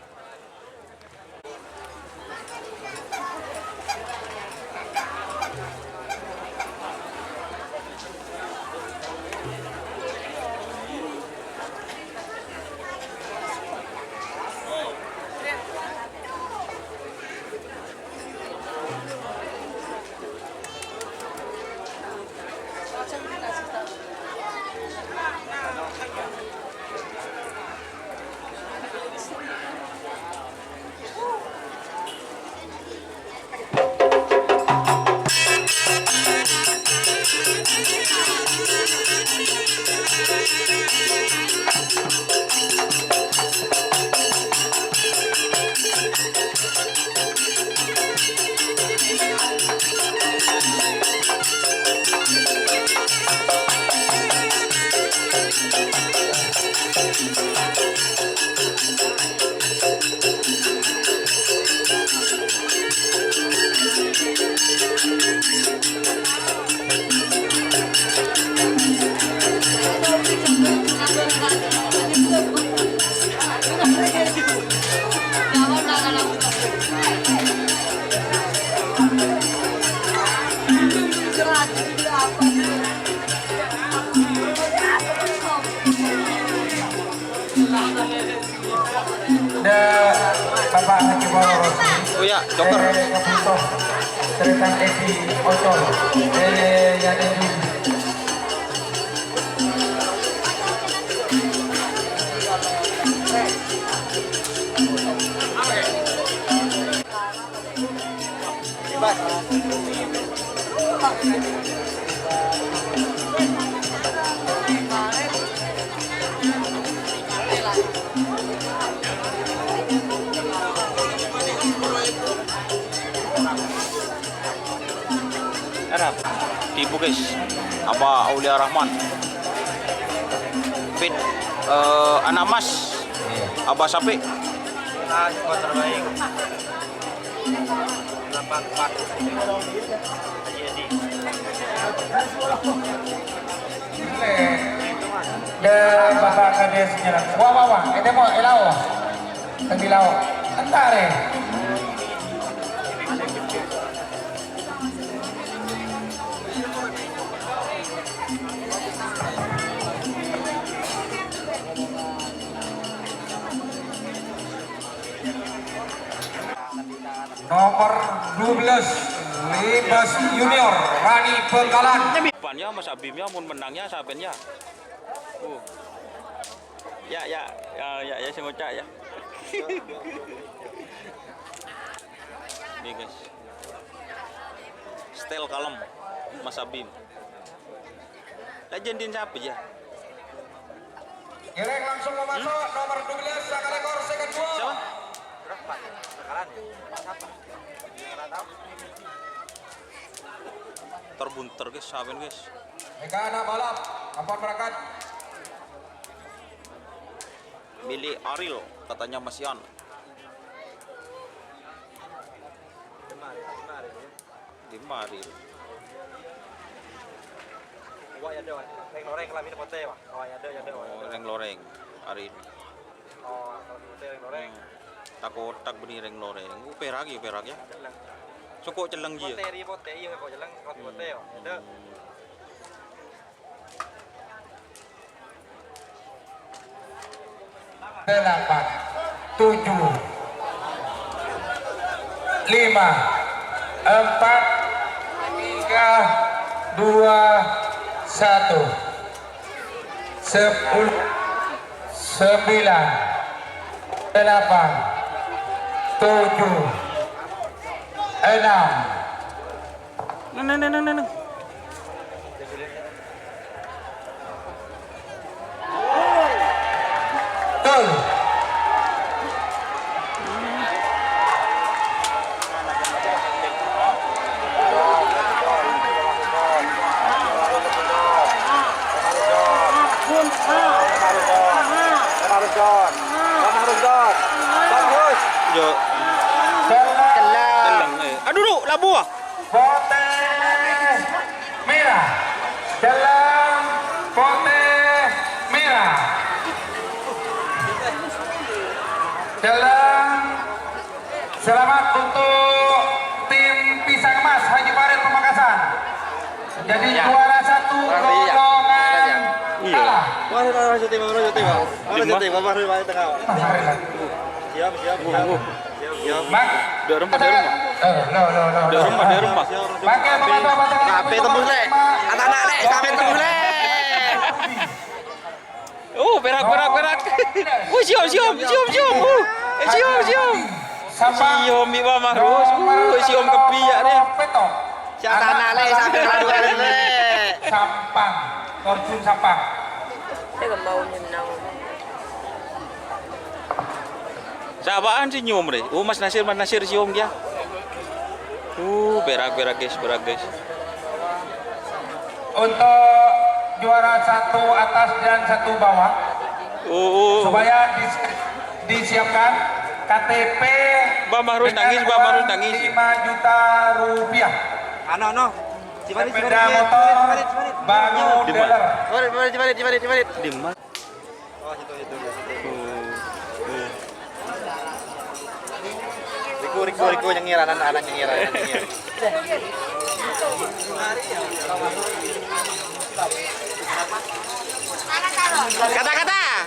dan Bapak Haji Bolo Rosi. Oh ya, dokter. Kebutuh Seritan Edi Ocol. Ya Edi. Arab. Tipu, guys. Apa Aulia Rahman. Fit anak Mas. Abah Sapi. Nah, skor terbaik 84 Haji Edi. Dan Bapak Kades Jalan. Wah, ini mau elau. Tadi lau. Entar ya. Nomor 12 Libas Junior Rani Bengkalan. Depannya Mas Abimnya mau menangnya sabennya. Ya saya ngocak ya. Nih, guys. Style kalem Mas Abim. Legendin siapa ya? Ireng langsung mau masuk nomor 12 Saka Rekor second goal. Siapa? Berapa? Bakalan. Siapa? Nggak tahu. Terbunter, guys, saben, guys. Mega anak balap, ampun berangkat. Milik Aril, katanya Masian. Di Maril. Wah, ya ada, reng loreng kelamin pote, Wak. Oh, ya ada. Oh, reng loreng. Aril. Oh, kalau pote reng loreng. Tak beni reng loreng. Perak ya. Celeng. Sokok celeng dia. Pote, iya kok celeng, kalau pote, Wak. Ada. Delapan, tujuh, lima, empat, tiga, dua, satu, 10, 9, 8, 7, 6. Neng. Betul. Yo, Celeng. celeng. Aduh, labu ah. Pote merah. Celeng. Pote merah. Celeng. Selamat untuk tim Pisang Emas Haji Farid Pamekasan. Jadi juara satu golongan kalah. Baru cuti, Bapak di tengah. Siap. Mak. Di rumah. Di rumah. Pakai pemantau. Sampai tembus le. Anak-anak le, sampai tembus le. Oh, perak. Oh, siom. Siom. Siom mi Mama Ros. Siom kepiak deh. Anak-anak le, sampai keladuan le. Sampang, Torjun Sampang. Saya mau nyenang. Sahabaan sih nyium deh. Oh, Mas Nasir siom dia. Perak guys. Untuk juara satu atas dan satu bawah, supaya disiapkan KTP Bang Mahrus dengan nangis. uang 5 juta rupiah. Sepeda motor baru dealer. Ciparit. Di mana? Oh, situ. Riku nyengir, anak-anak nyengir. Kata-kata.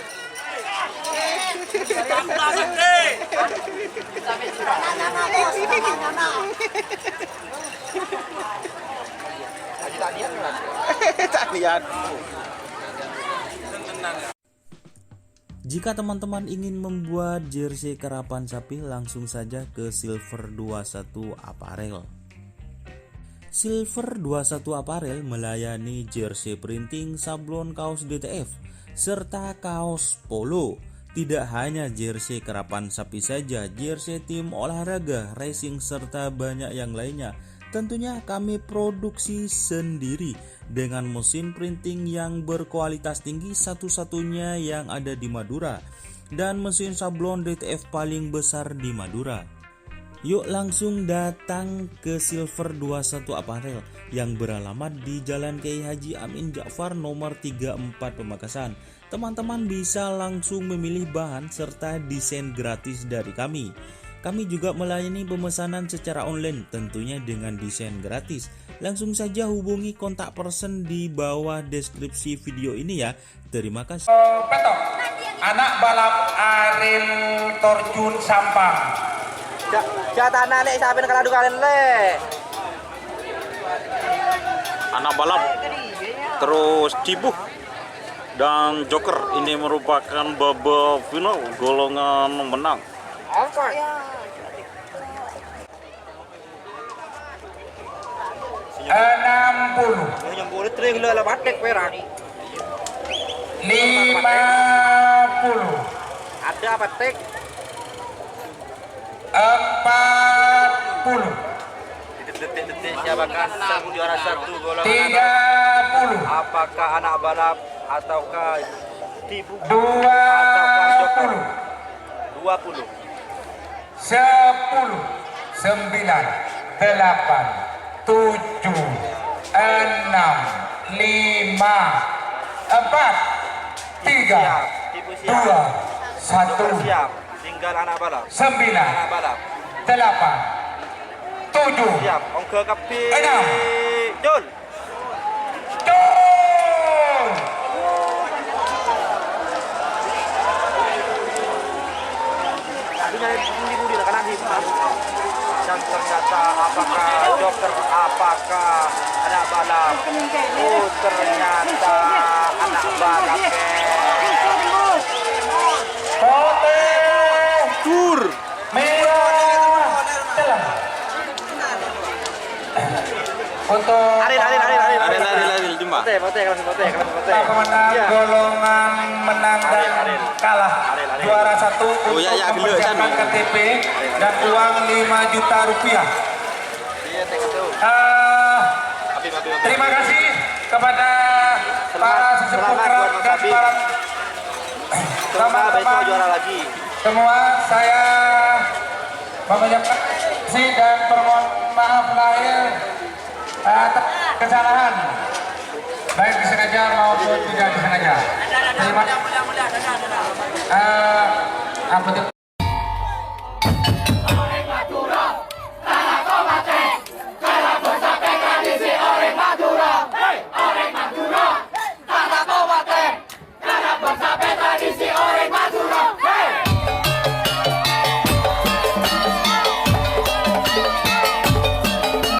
Tak lihat. Jika teman-teman ingin membuat jersey karapan sapi, langsung saja ke Silver 21 Apparel. Silver 21 Apparel melayani jersey printing, sablon kaos DTF, serta kaos polo. Tidak hanya jersey karapan sapi saja, jersey tim olahraga, racing, serta banyak yang lainnya. Tentunya kami produksi sendiri dengan mesin printing yang berkualitas tinggi, satu-satunya yang ada di Madura, dan mesin sablon DTF paling besar di Madura. Yuk langsung datang ke Silver 21 Apparel yang beralamat di Jalan Kiai Haji Amin Ja'far nomor 34 Pamekasan. Teman-teman bisa langsung memilih bahan serta desain gratis dari kami. Kami juga melayani pemesanan secara online, tentunya dengan desain gratis. Langsung saja hubungi kontak person di bawah deskripsi video ini ya. Terima kasih. Petok, anak balap Aril Torjun Sampang. Anak le, sampai keladuan le. Anak balap terus Cibuh dan Joker ini merupakan babak final golongan menang. 60, Yang boleh tering le batek perak. 50, Ada batek. 40, Detik-detik siapakah sang juara satu golongan 30, apakah anak balap ataukah Tipu 20, ataukah joker? 20. 10, 9, 8, 7, 6, 5, 4, 3, Tipu 2, siap. 1, Siap. Tinggal anak balap. 9, Anak balap. 8, 7, Siap. Ongke kapi. Enam. Jol. Jol! Dan ternyata apakah joker, apakah anak balap? Oh, ternyata anak balap. Pote Tur. merah telah. Untuk Lari jumpa. kita pemenang golongan menang dan kalah juara 1 untuk Oh, ya, geluk, mempersiapkan San. KTP dan uang 5 juta rupiah. Terima kasih kepada para sesepuh kerabat dan para Semoga besok teman-teman juara lagi. semua. Saya mengucapkan terima kasih dan permohon maaf lahir atas kesalahan baik disengaja maupun tidak disengaja. Terima kasih.